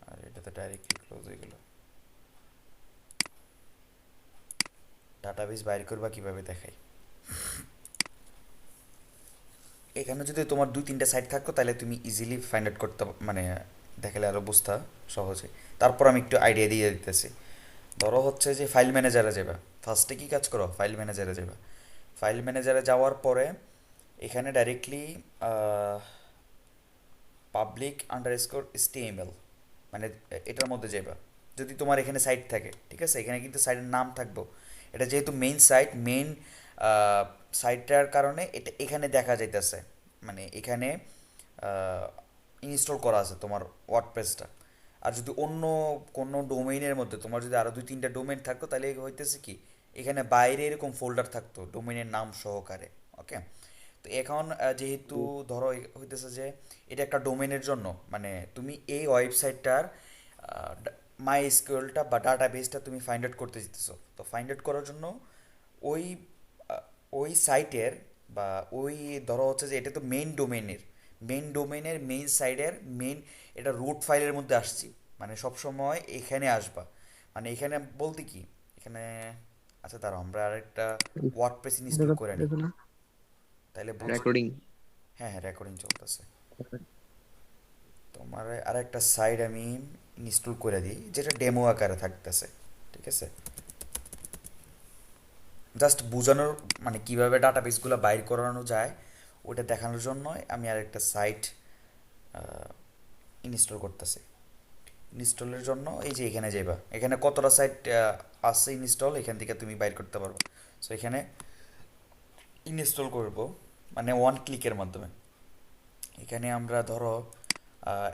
আর এটাতে ডাইরেক্টলি ক্লোজ হয়ে গেল। ডাটাবেস বাইর করবা কিভাবে দেখাই। এখানে যদি তোমার দুই তিনটা সাইট থাকতো তাহলে তুমি ইজিলি ফাইন্ড আউট করতে, মানে দেখালে আরো বুঝতা সহজে। তারপর আমি একটু আইডিয়া দিয়ে দিতেছি। ধরো হচ্ছে যে ফাইল ম্যানেজারে যাবা, ফার্স্টে কি কাজ করো, ফাইল ম্যানেজারে যাবা। ফাইল ম্যানেজারে যাওয়ার পরে এখানে ডাইরেক্টলি পাবলিক আন্ডারস্কোর এসটিএমএল, মানে এটার মধ্যে যাবা। যদি তোমার এখানে সাইট থাকে, ঠিক আছে, এখানে কিন্তু সাইটের নাম থাকবো। এটা যেহেতু মেইন সাইট, মেইন সাইটটার কারণে এটা এখানে দেখা যাইতেছে, মানে এখানে ইনস্টল করা আছে তোমার ওয়ার্ডপ্রেসটা। আর যদি অন্য কোনো ডোমেইনের মধ্যে তোমার যদি আরও দুই তিনটা ডোমেইন থাকতো তাহলে হইতেছে কি, এখানে বাইরে এরকম ফোল্ডার থাকতো ডোমেইনের নাম সহকারে। ওকে, তো এখন যেহেতু ধরো হইতেছে যে এটা একটা ডোমেনের জন্য, মানে তুমি এই ওয়েবসাইটটার মাই এসকিউএলটা বা ডাটাবেসটা তুমি ফাইন্ড আউট করতে যেতেছো, তো ফাইন্ড আউট করার জন্য ওই আহ, ওই সাইটের বা ওই ধরো হচ্ছে যে এটা তো মেইন ডোমেনের মেইন সাইডের মেইন, এটা রুট ফাইলের মধ্যে আসছি, মানে সব সময় এখানে আসবা। মানে এখানে বলতে কি, এখানে আচ্ছা দাঁড়াও আমরা আরেকটা ওয়ার্ডপ্রেস ইনস্টল করে নিই, তাইলে বুঝবো। রেকর্ডিং। হ্যাঁ হ্যাঁ, রেকর্ডিং চলতেছে। তোমার আর একটা সাইট আমি ইনস্টল করে দিই যেটা ডেমো আকারে থাকতেছে, ঠিক আছে? জাস্ট বোঝানোর, মানে কিভাবে ডাটাবেসগুলো বাইর করানো যায় ওটা দেখানোর জন্য আমি আরেকটা সাইট ইনস্টল করতেছি। ইনস্টলের জন্য এই যে এখানে যাইবা, এখানে কতটা সাইট আছে ইনস্টল, এখান থেকে তুমি বাইর করতে পারবো। সো এখানে ইনস্টল করব, মানে ওয়ান ক্লিকের মাধ্যমে। এখানে আমরা ধরো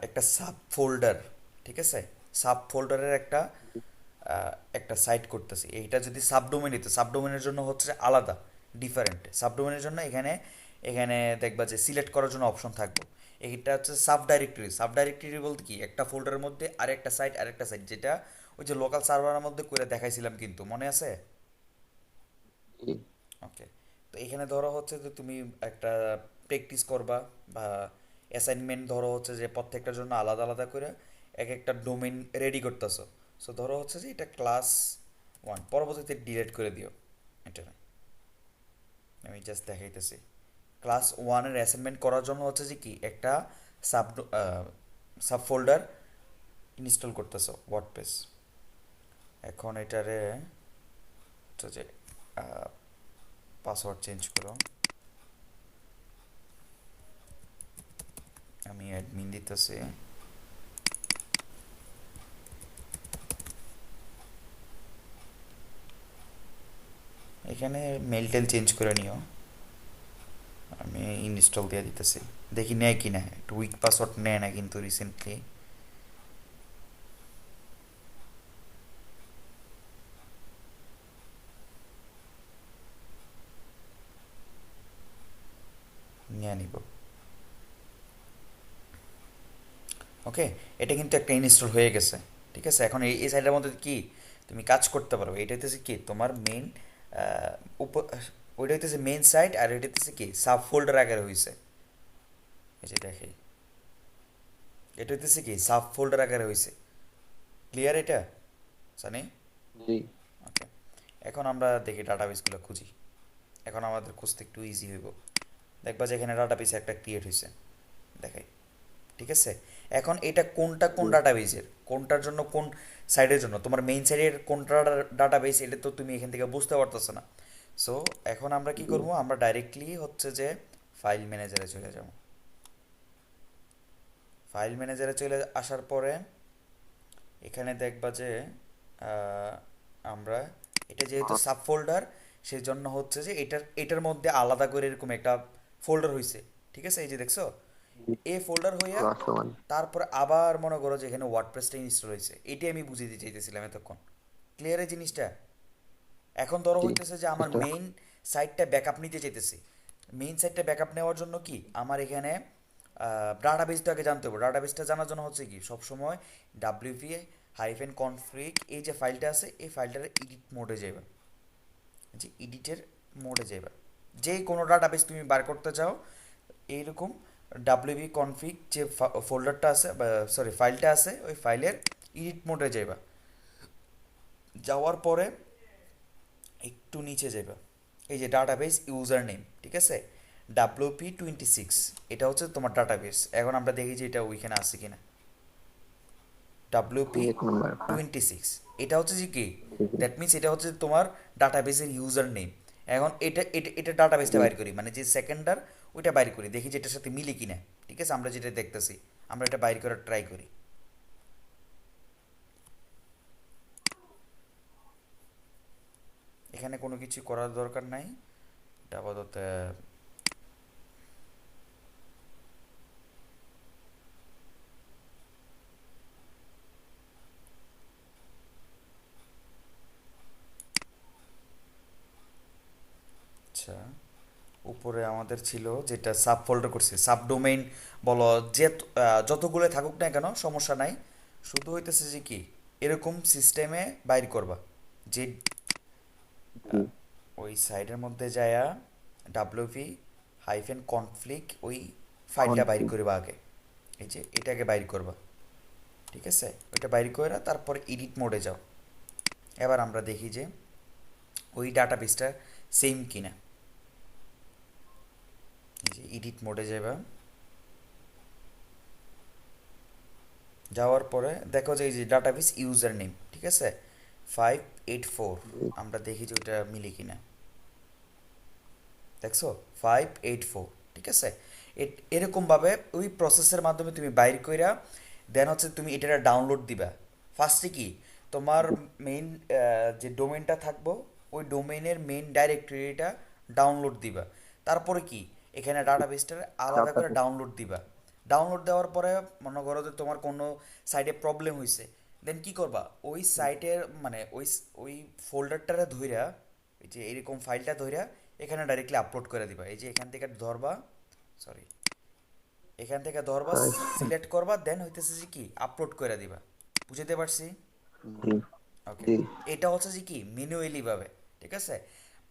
একটা সাব ফোল্ডার, ঠিক আছে, সাব ফোল্ডারের একটা সাইট করতেছি। এইটা যদি সাবডোমেন হতো, সাবডোমেনের জন্য হচ্ছে আলাদা, ডিফারেন্ট। সাবডোমেনের জন্য এখানে এখানে দেখবা যে সিলেক্ট করার জন্য অপশন থাকবে। এইটা হচ্ছে সাব ডাইরেক্টরি। সাব ডাইরেক্টরি বলতে কি, একটা ফোল্ডারের মধ্যে আরেকটা সাইট, যেটা ওই যে লোকাল সার্ভারের মধ্যে করে দেখাইছিলাম, কিন্তু মনে আছে? জি। ওকে, তো এখানে ধরো হচ্ছে যে তুমি একটা প্র্যাকটিস করবা বা অ্যাসাইনমেন্ট, ধরো হচ্ছে যে প্রত্যেকটার জন্য আলাদা আলাদা করে এক একটা ডোমেইন রেডি করতেছো। সো ধরো হচ্ছে যে এটা ক্লাস 1, পরবর্তীতে ডিলিট করে দিও এটা। আমি জাস্ট দেখাইতেছি। ক্লাস 1 এর অ্যাসাইনমেন্ট করার জন্য হচ্ছে যে কি একটা সাব সাব ফোল্ডার ইনস্টল করতেছো ওয়ার্ডপ্রেস। এখন এটারে হচ্ছে যে পাসওয়ার্ড চেঞ্জ করো, আমি অ্যাডমিন দিতেছি। এখানে মেল টেল চেঞ্জ করে নিও, আমি ইনস্টল দিয়ে দিতেছি। দেখি নেয় কি না, একটু উইক পাসওয়ার্ড নেয় না কিন্তু রিসেন্টলি। নিয়ে নিব। ওকে, এটা কিন্তু একটা ইনস্টল হয়ে গেছে, ঠিক আছে? এখন এই সাইডের মধ্যে কি তুমি কাজ করতে পারো, এটা হইতেছে কি তোমার মেইন উপ ওইটা হইতেছে মেইন সাইট, আর এটা হইতেছে কি সাব ফোল্ডার আকারে হইছে। এই যে দেখে, এটা হইতেছে কি সাব ফোল্ডার আকারে হইছে। ক্লিয়ার এটা, জানি? জি। ওকে, এখন আমরা দেখি ডাটাবেসগুলো খুঁজি। এখন আমাদের খুঁজতে একটু ইজি হইব। দেখবা যে এখানে ডাটাবেস একটা ক্রিয়েট হয়েছে, দেখাই, ঠিক আছে? এখন এটা কোনটা কোন জি। ডাটাবেসের, কোনটার জন্য কোন সাইডের জন্য, তোমার মেইন সাইডের কোনটা ডাটাবেস এটা তো তুমি এখান থেকে বুঝতে পারতেছো না। সো এখন আমরা কি জি। করব, আমরা ডাইরেক্টলি হচ্ছে যে ফাইল ম্যানেজারে চলে যাবো। ফাইল ম্যানেজারে চলে আসার পরে এখানে দেখবা যে আহ, আমরা এটা যেহেতু সাব ফোল্ডার, সেই জন্য হচ্ছে যে এটার মধ্যে আলাদা করে এরকম একটা ফোল্ডার হয়েছে। ঠিক আছে, এই যে দেখছো এ ফোল্ডার হইয়া আসমান। তারপর আবার মনে করো যে এখানে ওয়ার্ডপ্রেসটা ইনস্টল হয়েছে। এটাই আমি বুঝিয়ে দিতে চাইতেছিলাম এতক্ষণ। ক্লিয়ার এই জিনিসটা? এখন ধরো জি, হইতেছে যে আমার এটা মেইন সাইটটা ব্যাকআপ নিতে চাইতেছি। মেইন সাইটটা ব্যাকআপ নেওয়ার জন্য কি আমার এখানে ডাটাবেসটা আগে জানতে হবে। ডাটাবেসটা জানার জন্য হচ্ছে কি সবসময় ডাব্লিউপি হাইফেন কনফিগ এই যে ফাইলটা আছে এই ফাইলটার এডিট মোডে যাবে। যে এডিটের মোডে যাবে, যে কোনো ডাটাবেস তুমি বার করতে চাও এইরকম ডাব্লিউপি কনফিগ যে ফোল্ডারটা আছে সরি ফাইলটা আছে ওই ফাইলের এডিট মোডে যাবে। যাওয়ার পরে একটু নিচে যাবে, এই যে ডাটাবেস ইউজার নেম, ঠিক আছে, WP26, এটা হচ্ছে তোমার ডাটাবেস। এখন আমরা দেখি যে এটা ওইখানে আছে কিনা। ডাব্লিউপি 1 নম্বর। টোয়েন্টি সিক্স এটা হচ্ছে যে কি, দ্যাট মিনস এটা হচ্ছে তোমার ডাটাবেসের ইউজার নেম। এখন এটা ডাটাবেসটা জি, বাইর করি, মানে যে সেকেন্ডার ওইটা বাইর করি, দেখি যে এটার সাথে মিলে কিনা। ঠিক আছে, আমরা যেটা দেখতেছি আমরা এটা বাইর করার ট্রাই করি। এখানে কোনো কিছু করার দরকার নাই, এটা আপাতত আচ্ছা। উপরে আমাদের ছিল যেটা সাব ফোল্ডার করছি, সাব ডোমেইন বলো, যে যতগুলো থাকুক না কেন সমস্যা নাই। শুধু হইতেছে যে কি এরকম সিস্টেমে বাইর করবা যে জি, ওই সাইডের মধ্যে যায়া ডাব্লিউপি হাইফেন কনফ্লিক্ট ওই ফাইলটা বাইর config, করবা আগে। এই যে এটাকে বাইর করবা। ঠিক আছে, ওইটা বাইর করে তারপরে এডিট মোডে যাও। এবার আমরা দেখি যে ওই ডাটাবেসটা সেম কিনা। এই যে এডিট মোডে যাবা, যাওয়ার পরে দেখো যে এই যে ডাটাবেস ইউজার নেম, ঠিক আছে, 584, জি, আমরা দেখি যে ওটা মিলে কিনা। দেখছো 584, ঠিক আছে। এরকমভাবে ওই প্রসেসের মাধ্যমে তুমি বাইর কইরা দেন হচ্ছে তুমি এটা ডাউনলোড দিবা। ফার্স্টে কি তোমার মেইন যে ডোমেনটা থাকবো ওই ডোমেনের মেইন ডাইরেক্টরিটা ডাউনলোড দিবা। তারপরে কি এখানে ডাটাবেসটার আলাদা করে তারপরে ডাউনলোড দিবা। ডাউনলোড দেওয়ার পরে মনে করো যে তোমার কোনো সাইটে প্রবলেম হয়েছে, দেন কি করবা ওই সাইটের মানে ওই ফোল্ডারটারে ধইরা, এই যে এরকম ফাইলটা ধইরা এখানে ডাইরেক্টলি আপলোড করে দিবা। এই যে এখান থেকে ধরবা, সরি, এখান থেকে ধরবা, আচ্ছা, সিলেক্ট করবা, দেন হইতেছে যে কি আপলোড করে দিবা। বুঝতে পারছি? জি, ওকে। জি, এটা হচ্ছে যে কি ম্যানুয়ালি ভাবে। ঠিক আছে,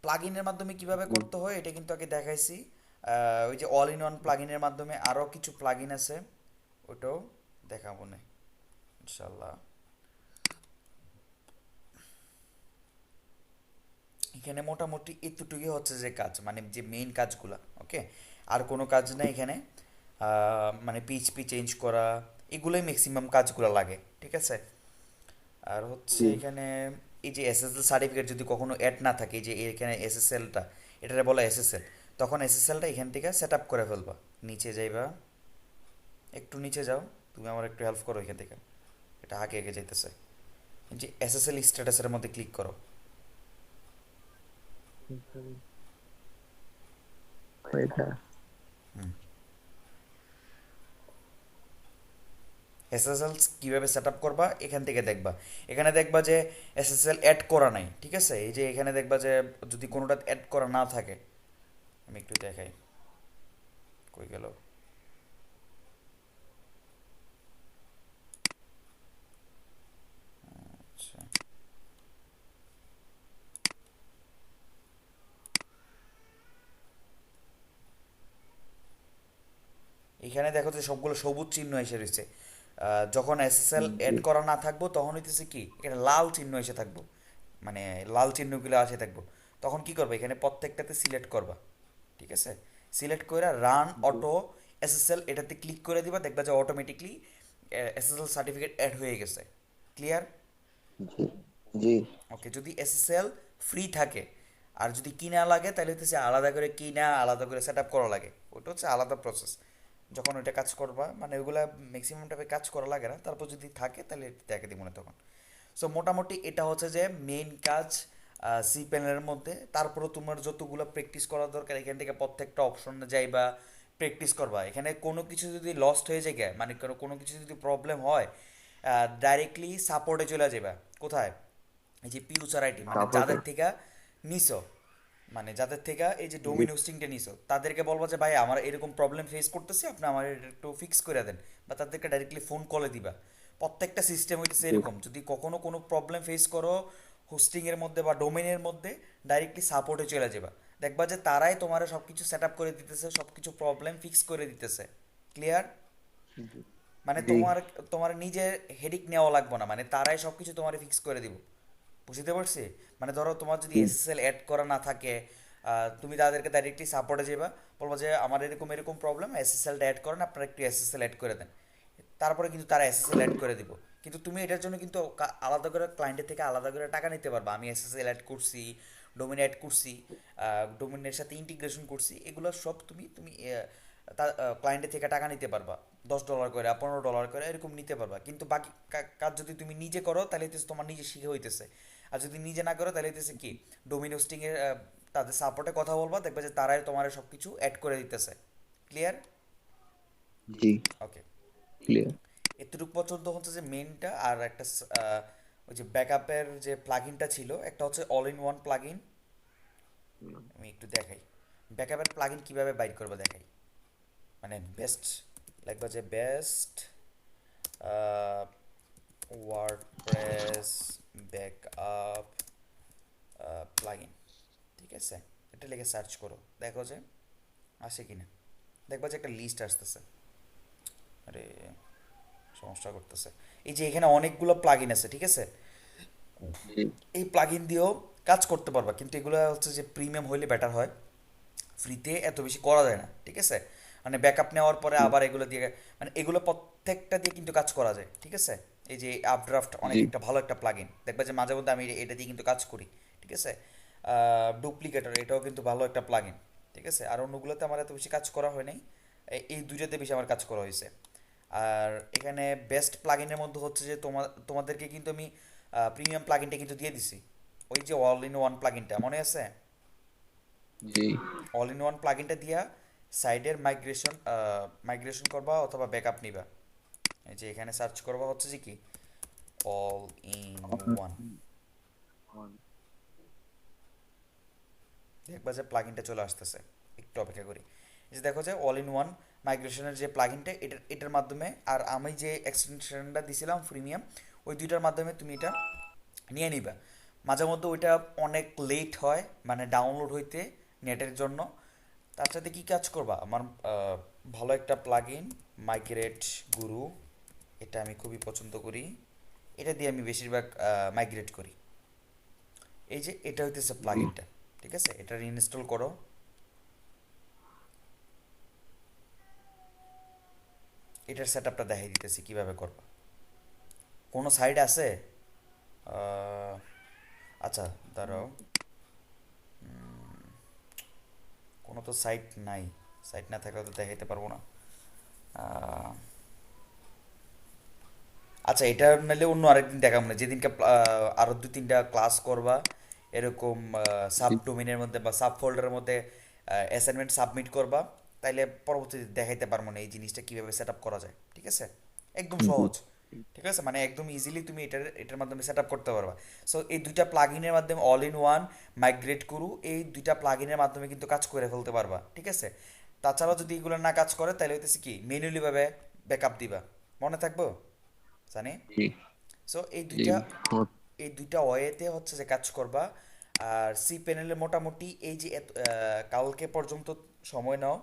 প্লাগইনের মাধ্যমে কিভাবে জি, করতে হয় এটা কিন্তু আগে দেখাইছি। ওই যে অল ইন ওয়ান প্লাগইনের মাধ্যমে আরও কিছু প্লাগইন আছে, ওটাও দেখাবো না ইনশাল্লাহ। এখানে মোটামুটি এতটুকুই হচ্ছে যে কাজ, মানে যে মেইন কাজগুলা। ওকে, আর কোনো কাজ নেই এখানে। মানে পিএইচপি চেঞ্জ করা এগুলোই ম্যাক্সিমাম কাজগুলো লাগে। ঠিক আছে, আর হচ্ছে জি, এখানে এই যে এসএসএল সার্টিফিকেট যদি কখনো অ্যাড না থাকে, এই যে এখানে এসএসএলটা, এটারে বলা এসএসএল, তখন এসএসএলটা এখান থেকে সেট আপ করে ফেলবা। নিচে যাইবা, একটু নিচে যাও, তুমি আমার একটু হেল্প করো এখান থেকে, এটা আগে আগে যাইতেছে। এই যে এসএসএল স্ট্যাটাসের মধ্যে ক্লিক করো। এটা হুম, এসএসএল কীভাবে সেট আপ করবা এখান থেকে দেখবা। এখানে দেখবা যে এসএসএল অ্যাড করা নাই। ঠিক আছে, এই যে এখানে দেখবা যে যদি কোনোটা অ্যাড করা না থাকে, আমি একটু দেখাই কই গেল। আচ্ছা, এখানে দেখো যে সবগুলো সবুজ চিহ্ন এসে রয়েছে। যখন এসএসএল জি, অ্যাড করা না থাকবো তখন হইতেছে কি এখানে লাল চিহ্ন এসে থাকবো, মানে লাল চিহ্নগুলো আসে থাকবো। তখন কি করবে এখানে প্রত্যেকটাতে সিলেক্ট করবা। ঠিক আছে, সিলেক্ট করে রান জি, অটো এসএসএল এটাতে ক্লিক করে দিবা, দেখবা যে অটোমেটিকলি এসএসএল সার্টিফিকেট অ্যাড হয়ে গেছে। ক্লিয়ার? জি, জি, ওকে, যদি এসএসএল ফ্রি থাকে আর যদি কিনা লাগে তাহলে হচ্ছে আলাদা করে কিনা আলাদা করে সেট আপ করা লাগে, ওটা হচ্ছে আলাদা প্রসেস। যখন ওইটা কাজ করবা মানে ওইগুলা ম্যাক্সিমাম টাইপে কাজ করা লাগে না, তারপর যদি থাকে তাহলে দেখে দিব না তখন। সো মোটামুটি এটা হচ্ছে যে মেইন কাজ সি প্যানেলের মধ্যে। তারপরে তোমার যতগুলো প্র্যাকটিস করা দরকার এখান থেকে প্রত্যেকটা অপশনে যাইবা, প্র্যাকটিস করবা। এখানে কোনো কিছু যদি লস্ট হয়ে যায় মানে কোনো কিছু যদি প্রবলেম হয়, ডাইরেক্টলি সাপোর্টে চলে যাবা। কোথায়? এই যে ফিউচার আইটি মানে তারপরে যাদের থেকে নিছো, মানে যাদের থেকে এই যে ডোমেইন হোস্টিংটা নিছো তাদেরকে বলবো যে ভাই আমার এরকম প্রবলেম ফেস করতেছি, আপনি আমার এটা একটু ফিক্স করে দেন। বা তাদেরকে ডাইরেক্টলি ফোন কলে দিবা। প্রত্যেকটা সিস্টেম হইতেছে এরকম, যদি কখনো কোনো প্রবলেম ফেস করো হোস্টিংয়ের মধ্যে বা ডোমেইনের মধ্যে, ডাইরেক্টলি সাপোর্টে চলে যাবা। দেখবা যে তারাই তোমার সব কিছু সেট আপ করে দিতেছে, সব কিছু প্রবলেম ফিক্স করে দিতেছে। ক্লিয়ার? মানে জি তোমার তোমার নিজের হেডিক নেওয়া লাগবে না, মানে তারাই সব কিছু তোমার ফিক্স করে দিব। বুঝতে পারছি? মানে ধরো তোমার যদি জি এসএসএল অ্যাড করা না থাকে, তুমি তাদেরকে ডাইরেক্টলি সাপোর্টে যাবা, বলবো যে আমার এরকম এরকম প্রবলেম, এসএসএলটা অ্যাড করেন, আপনারা একটু এসএসএল অ্যাড করে দেন। তারপরে কিন্তু তারা এসএসএল অ্যাড করে দিব। কিন্তু তুমি এটার জন্য কিন্তু আলাদা করে ক্লায়েন্টের থেকে আলাদা করে টাকা নিতে পারবা। আমি এসএসএল অ্যাড করছি, ডোমেন অ্যাড করছি, ডোমেনের সাথে ইন্টিগ্রেশন করছি, এগুলো সব তুমি তুমি ক্লায়েন্টের থেকে টাকা নিতে পারবা। $10 করে, $15 করে এরকম নিতে পারবা। কিন্তু বাকি কাজ যদি তুমি নিজে করো তাহলে হইতেছে তোমার নিজে শিখে হইতেছে। আর যদি নিজে না করো তাহলে হইতেছে কি, ডোমিন হোস্টিংয়ের তাদের সাপোর্টে কথা বলবা, দেখবে যে তারাই তোমার সব কিছু অ্যাড করে দিতেছে। ক্লিয়ার? জি ওকে। ক্লিয়ার। এতটুকু পর্যন্ত হচ্ছে যে মেনটা। আর একটা ওই যে ব্যাকআপের যে প্লাগইনটা ছিল, একটা হচ্ছে অল ইন ওয়ান প্লাগইন। আমি একটু দেখাই ব্যাকআপের প্লাগইন কিভাবে বাইর করবে, দেখাই। মানে বেস্ট লাগবে যে বেস্ট ওয়ার্ডপ্রেস ব্যাকআপ প্লাগইন, ঠিক আছে? এটা লিখে সার্চ করো, দেখো যে আসে কিনা। দেখবা যে একটা লিস্ট আসতেছে। আরে সমস্যা করতেছে। এই যে এখানে অনেকগুলো প্লাগইন আছে, ঠিক আছে? জি এই প্লাগইন দিয়েও কাজ করতে পারবা, কিন্তু এগুলো হচ্ছে যে প্রিমিয়াম হইলে বেটার হয়। ফ্রিতে এত বেশি করা যায় না, ঠিক আছে? মানে ব্যাকআপ নেওয়ার পরে জি আবার এগুলো দিয়ে, মানে এগুলো প্রত্যেকটা দিয়ে কিন্তু কাজ করা যায়, ঠিক আছে? এই যে আপড্রাফট অনেক জি একটা ভালো একটা প্লাগইন, দেখবা যে মাঝে মধ্যে আমি এটা দিয়ে কিন্তু কাজ করি, ঠিক আছে? ডুপ্লিকেটর এটাও কিন্তু ভালো একটা প্লাগইন, ঠিক আছে? আর অন্যগুলোতে আমার এত বেশি কাজ করা হয় নাই, এই দুইটাতে বেশি আমার কাজ করা হয়েছে। আর এখানে বেস্ট প্লাগইনের মধ্যে হচ্ছে যে তোমাদেরকে কিন্তু আমি প্রিমিয়াম প্লাগইনটা কিন্তু দিয়ে দিছি। ওই যে অল ইন ওয়ান প্লাগইনটা মনে আছে? জি অল ইন ওয়ান প্লাগইনটা দিয়া সাইডের মাইগ্রেশন মাইগ্রেশন করবা অথবা ব্যাকআপ নিবা। এই যে এখানে সার্চ করবা হচ্ছে যে কি, অল ইন ওয়ান। দেখবা যে প্লাগইনটা চলে আসতেছে। একটু অপেক্ষা করি। এই যে দেখো যে অল ইন ওয়ান মাইগ্রেশনের যে প্লাগইনটা, এটার মাধ্যমে, আর আমি যে এক্সটেনশনটা দিছিলাম প্রিমিয়াম, ওই দুইটার মাধ্যমে তুমি এটা নিয়ে নিবা। মাঝে মধ্যে ওইটা অনেক লেট হয় মানে ডাউনলোড হইতে নেটের জন্য। তার সাথে কি কাজ করবা, আমার ভালো একটা প্লাগইন মাইগ্রেট গুরু, এটা আমি খুবই পছন্দ করি। এটা দিয়ে আমি বেশিরভাগ মাইগ্রেট করি। এই যে এটা হইতেছে জি প্লাগইনটা, ঠিক আছে? এটা ইনস্টল করো। এটার সেট আপটা দেখাই দিতেছি কীভাবে করবা। কোনো সাইট আছে? আহ, আচ্ছা, দাঁড়াও। কোনো তো সাইট নাই। সাইট না থাকলে তো দেখাইতে পারবো না। আহ, আচ্ছা, এটা নাহলে অন্য আরেকদিন দেখাবো না, যেদিনকে আরো দু তিনটা ক্লাস করবা এরকম সাব জি ডোমেনের মধ্যে বা সাব ফোল্ডারের মধ্যে অ্যাসাইনমেন্ট সাবমিট করবা, তাইলে পরবর্তীতে দেখাইতে পারবো না এই জিনিসটা কিভাবে সেট আপ করা যায়, ঠিক আছে? একদম সহজ, ঠিক আছে? মানে একদম ইজিলি তুমি এটার মাধ্যমে সেট আপ করতে পারবা। সো এই দুইটা প্লাগইনের মাধ্যমে অল ইন ওয়ান মাইগ্রেট করু, এই দুইটা প্লাগইনের মাধ্যমে কিন্তু কাজ করে ফেলতে পারবা, ঠিক আছে? তাছাড়া যদি এগুলো না কাজ করে তাহলে হইতেছে কি, ম্যানুয়ালি ভাবে ব্যাকআপ দিবা। মনে থাকবো জানি। জি সো এই জি দুইটা, হ্যাঁ, ওয়েতে হচ্ছে যে কাজ করবা। আর সি প্যানেলে মোটামুটি এই যে কালকে পর্যন্ত সময় নাও,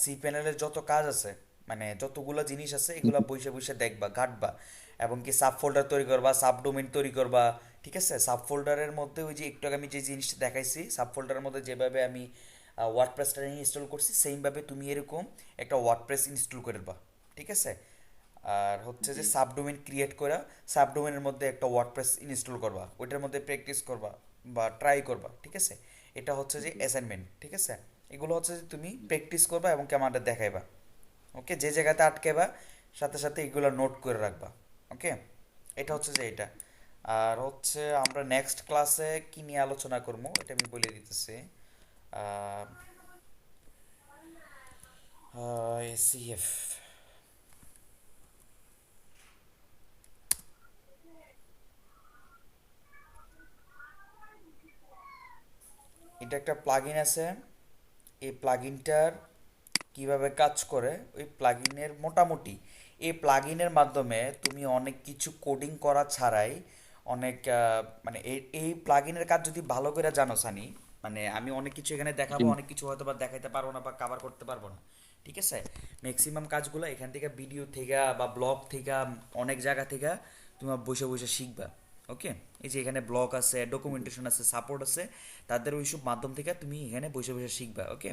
সি প্যানেলের যত কাজ আছে মানে যতগুলো জিনিস আছে এগুলা বসে বসে দেখবা, ঘাটবা, এবং কি সাব ফোল্ডার তৈরি করবা, সাব ডোমেন তৈরি করবা, ঠিক আছে? সাব ফোল্ডারের মধ্যে ওই যে একটু আগে আমি যে জিনিসটা দেখাইছি, সাব ফোল্ডারের মধ্যে যেভাবে আমি ওয়ার্ডপ্রেসটা ইনস্টল করছি সেমভাবে তুমি এরকম একটা ওয়ার্ডপ্রেস ইনস্টল করবা, ঠিক আছে? আর হচ্ছে যে জি সাবডোমেন ক্রিয়েট করা, সাবডোমেনের মধ্যে একটা ওয়ার্ডপ্রেস ইনস্টল করবা, ওইটার মধ্যে প্র্যাকটিস করবা, বা ট্রাই করবা, ঠিক আছে? এটা হচ্ছে যে অ্যাসাইনমেন্ট, ঠিক আছে? এগুলো হচ্ছে যে তুমি প্র্যাকটিস করবা এবং ক্যামেরাটা দেখাইবা, ওকে? যে জায়গাতে আটকাইবা সাথে সাথে এগুলো নোট করে রাখবা, ওকে? এটা হচ্ছে যে এটা। আর হচ্ছে আমরা নেক্সট ক্লাসে কি নিয়ে আলোচনা করবো এটা আমি বলে দিতেছি। এসিএফ, এটা একটা প্লাগইন আছে। এই প্লাগইনটার কিভাবে কাজ করে, ওই প্লাগইনের মোটামুটি এই প্লাগইনের মাধ্যমে তুমি অনেক কিছু কোডিং করা ছাড়াই অনেক মানে এই প্লাগইনের কাজ যদি ভালো করে জানো সানি, মানে আমি অনেক কিছু এখানে দেখাবো, অনেক কিছু হয়তো বা দেখাইতে পারবো না বা কভার করতে পারবো না, ঠিক আছে? ম্যাক্সিমাম কাজগুলো এখান থেকে ভিডিও থেকে বা ব্লগ থেকে অনেক জায়গা থেকে তুমি বসে বসে শিখবা, ওকে? এই যে এখানে ব্লগ আছে, ডকুমেন্টেশন আছে, সাপোর্ট আছে, তাদের ওইসব মাধ্যম থেকে তুমি এখানে বসে বসে শিখবা, ওকে?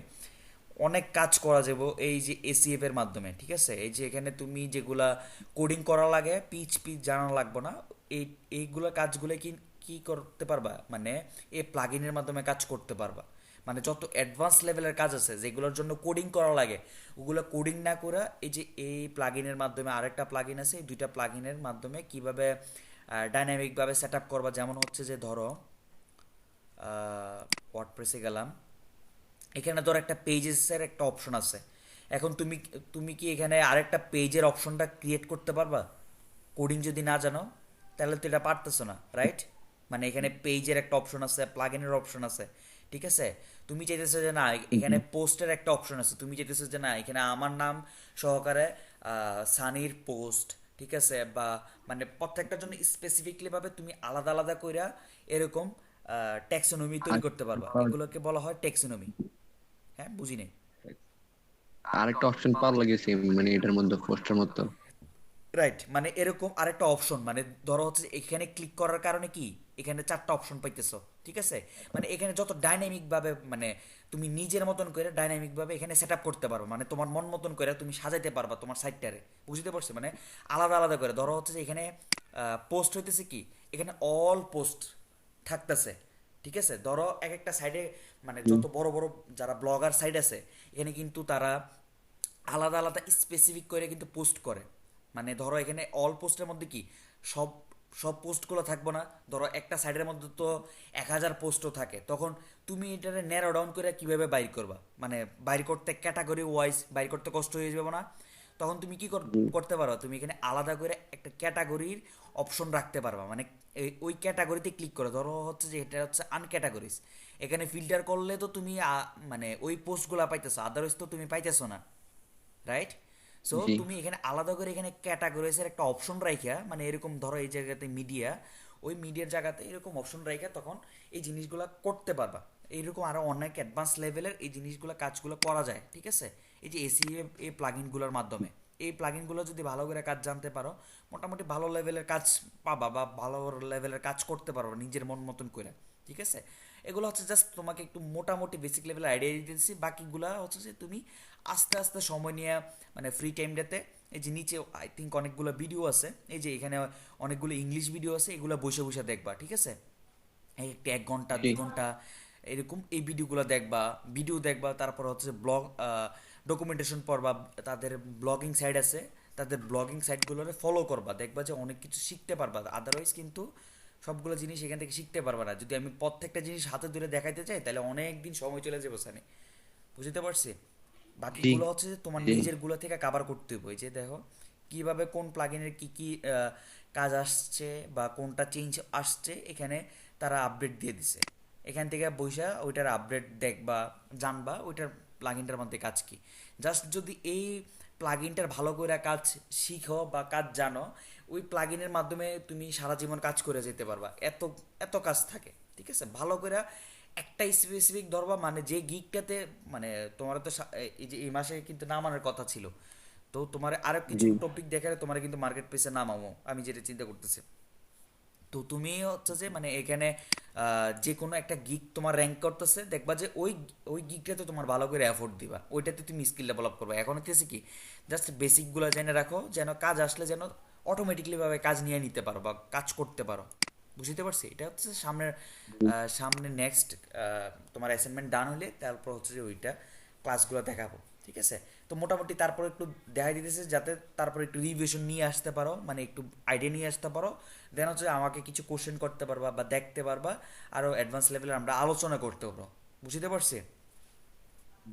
অনেক কাজ করা যাব এই যে এসিএফ এর মাধ্যমে, ঠিক আছে? এই যে এখানে তুমি যেগুলা কোডিং করা লাগে, পিচ পিচ জানা লাগবে না, এই এইগুলা কাজগুলো কি কি করতে পারবা, মানে এই প্লাগইনের মাধ্যমে কাজ করতে পারবা। মানে যত অ্যাডভান্স লেভেলের কাজ আছে যেগুলোর জন্য কোডিং করা লাগে, ওগুলো কোডিং না করে এই যে এই প্লাগইনের মাধ্যমে, আরেকটা প্লাগইন আছে, এই দুইটা প্লাগইনের মাধ্যমে কিভাবে ডাইনামিকভাবে সেট আপ করবা। যেমন হচ্ছে যে ধরো ওয়ার্ডপ্রেসে গেলাম, এখানে ধর একটা পেজেসের একটা অপশন আছে। এখন তুমি তুমি কি এখানে আরেকটা পেজের অপশনটা ক্রিয়েট করতে পারবা? কোডিং যদি না জানো তাহলে তো এটা পারতেছো না, রাইট? মানে এখানে পেজের একটা অপশন আছে, প্লাগইনের অপশন আছে, ঠিক আছে? তুমি চাইতেছো যে না এখানে পোস্টের একটা অপশন আছে, তুমি চাইতেছো যে না এখানে আমার নাম সহকারে সানির পোস্ট, ঠিক আছে? বা মানে প্রত্যেকটার জন্য স্পেসিফিকলি ভাবে তুমি আলাদা আলাদা কইরা এরকম ট্যাক্সোনমি তৈরি করতে পারবা, এগুলোকে বলা হয় ট্যাক্সোনমি। হ্যাঁ, বুঝি নাই। আরেকটা অপশন পাওয়ার লাগে সেম মানে এটার মধ্যে পোস্টের মতো। রাইট, মানে এরকম আরেকটা অপশন, মানে ধরো হচ্ছে এখানে ক্লিক করার কারণে কি এখানে চারটা অপশন পাইতেছো, ঠিক আছে? মানে এখানে যত ডাইনামিক ভাবে মানে তুমি নিজের মতন করে ডাইনামিক ভাবে এখানে সেট আপ করতে পারো, মানে তোমার মন মতন করে তুমি সাজাইতে পারবা তোমার সাইটটারে, বুঝতে পারছো? মানে আলাদা আলাদা করে ধরো হচ্ছে যে এখানে পোস্ট হইতেছে কি, এখানে অল পোস্ট থাকতেছে, ঠিক আছে? ধরো এক একটা সাইডে মানে হুম। যত বড় বড় যারা ব্লগার সাইট আছে এখানে কিন্তু তারা আলাদা আলাদা স্পেসিফিক করে কিন্তু পোস্ট করে। মানে ধরো এখানে অল পোস্টের মধ্যে কি সব সব পোস্টগুলো থাকবো না, ধরো একটা সাইডের মধ্যে তো 1,000 পোস্টও থাকে, তখন তুমি এটারে ন্যারো ডাউন করে কিভাবে বাইর করবা, মানে বাইর করতে ক্যাটাগরি ওয়াইজ বাইর করতে কষ্ট হয়ে যাবে না? তখন তুমি কি হুম। করতে পারো, তুমি এখানে আলাদা করে একটা ক্যাটাগরির অপশন রাখতে পারবা, মানে ওই ক্যাটাগরিতে ক্লিক করে ধরো হচ্ছে যে এটা হচ্ছে আনক্যাটাগরিজ, এখানে ফিল্টার করলে তো তুমি মানে ওই পোস্টগুলো পাইতেছো, আদারওয়াইজ তো তুমি পাইতেছো না, রাইট? সো জি। তুমি এখানে আলাদা করে এখানে ক্যাটাগরিজের একটা অপশন রাইখা, মানে এরকম ধরো এই জায়গাতে মিডিয়া, ওই মিডিয়ার জায়গাতে এরকম অপশন রাইখা তখন এই জিনিসগুলো করতে পারবা। এইরকম আরো অনেক অ্যাডভান্স লেভেলের এই জিনিসগুলো কাজগুলো করা যায়, ঠিক আছে? এই যে এসিএ এই প্লাগইনগুলোর মাধ্যমে, এই প্লাগইনগুলো যদি ভালো করে কাজ জানতে পারো মোটামুটি ভালো লেভেলের কাজ পাবা বা ভালো লেভেলের কাজ করতে পারো নিজের মন মতন করে, ঠিক আছে? এগুলো হচ্ছে জাস্ট তোমাকে একটু মোটামুটি বেসিক লেভেলের আইডিয়া দিতেছি, বাকিগুলা হচ্ছে যে তুমি আস্তে আস্তে সময় নিয়ে মানে ফ্রি টাইমটাতে এই যে নিচে আই থিঙ্ক অনেকগুলো ভিডিও আছে, এই যে এখানে অনেকগুলো ইংলিশ ভিডিও আছে, এগুলো বসে বসে দেখবা, ঠিক আছে? এই একটা 1 ঘন্টা জি। 2 ঘন্টা এরকম এই ভিডিওগুলো দেখবা, ভিডিও দেখবা, তারপর হচ্ছে ব্লগ ডকুমেন্টেশন পড়বা, তাদের ব্লগিং সাইট আছে, তাদের ব্লগিং সাইটগুলোরে ফলো করবা, দেখবা যে অনেক কিছু শিখতে পারবা, আদারওয়াইজ কিন্তু সবগুলো জিনিস এখান থেকে শিখতে পারবা না। যদি আমি প্রত্যেকটা জিনিস হাতে ধরে দেখাইতে চাই তাহলে অনেক দিন সময় চলে যাবে সানি, বুঝতে পারছি? জি। বাকিগুলো হচ্ছে যে তোমার জি। নিজের গুলো থেকে কাভার করতে হবে, এই যে দেখো কিভাবে কোন প্লাগইনের কি কি কাজ আসছে বা কোনটা চেঞ্জ আসছে এখানে তারা আপডেট দিয়ে দিছে, এখান থেকে বইসা ওইটার আপডেট দেখবা, জানবা ওইটার প্লাগইনটার মধ্যে কাজ কি। জাস্ট যদি এই প্লাগইনটার ভালো করে কাজ শিখো বা কাজ জানো, ওই প্লাগইনের মাধ্যমে তুমি সারা জীবন কাজ করে যেতে পারবা, এত এত কাজ থাকে, ঠিক আছে? ভালো করে একটা স্পেসিফিক ধরবা, মানে যে গিকটাতে মানে তোমার তো এই যে এই মাসে কিন্তু নামানোর কথা ছিল, তো তোমার আরো কিছু জি। টপিক দেখালে তোমার কিন্তু মার্কেট প্লেসে নামাবো আমি যেটা চিন্তা করতেছি। তো তুমি হচ্ছে যে মানে এখানে যে কোনো একটা গিগ তোমার র্যাঙ্ক করতেছে, দেখবা যে ওই ওই গিগটাতে তোমার ভালো করে এফোর্ট দিবা, ওইটাতে তুমি স্কিল ডেভেলপ করবে। এখন হচ্ছে কি জাস্ট বেসিকগুলো জেনে রাখো, যেন কাজ আসলে যেন অটোমেটিকলি ভাবে কাজ নিয়ে নিতে পারো বা কাজ করতে পারো, বুঝতে পারছি? এটা হচ্ছে সামনের সামনে নেক্সট তোমার অ্যাসাইনমেন্ট ডান হলে তারপর হচ্ছে যে ওইটা ক্লাসগুলো দেখাবো, ঠিক আছে? তো মোটামুটি তারপর একটু দেখাই দিতেছে যাতে তারপর একটু রিভিশন নিয়ে আসতে পারো, মানে একটু আইডিয়া নিয়ে আসতে পারো, দেন হচ্ছে আমাকে কিছু কোশ্চেন করতে পারবা বা দেখতে পারবা, আরও অ্যাডভান্স লেভেলে আমরা আলোচনা করতে পারবো। বুঝতে পারছি?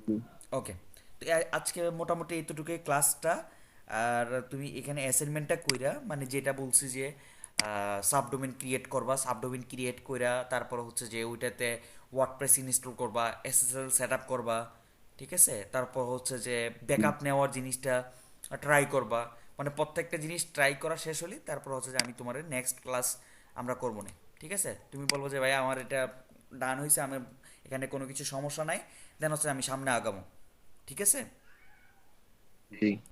হুম। ওকে। তো আজকে মোটামুটি এতটুকুই ক্লাসটা। আর তুমি এখানে অ্যাসাইনমেন্টটা কইরা, মানে যেটা বলছি যে সাবডোমেন ক্রিয়েট করবা, সাবডোমেন ক্রিয়েট কইরা তারপর হচ্ছে যে ওইটাতে ওয়ার্ডপ্রেস ইনস্টল করবা, এসএসএল সেট আপ করবা, ঠিক আছে? তারপর হচ্ছে যে ব্যাকআপ নেওয়ার জিনিসটা ট্রাই করবা। মানে প্রত্যেকটা জিনিস ট্রাই করা শেষ হলে তারপর হচ্ছে যে আমি তোমার নেক্সট ক্লাস আমরা করবো না, ঠিক আছে? তুমি বলবো যে ভাই আমার এটা ডান হয়েছে, আমি এখানে কোনো কিছু সমস্যা নাই, দেন হচ্ছে আমি সামনে আগামো, ঠিক আছে? জি।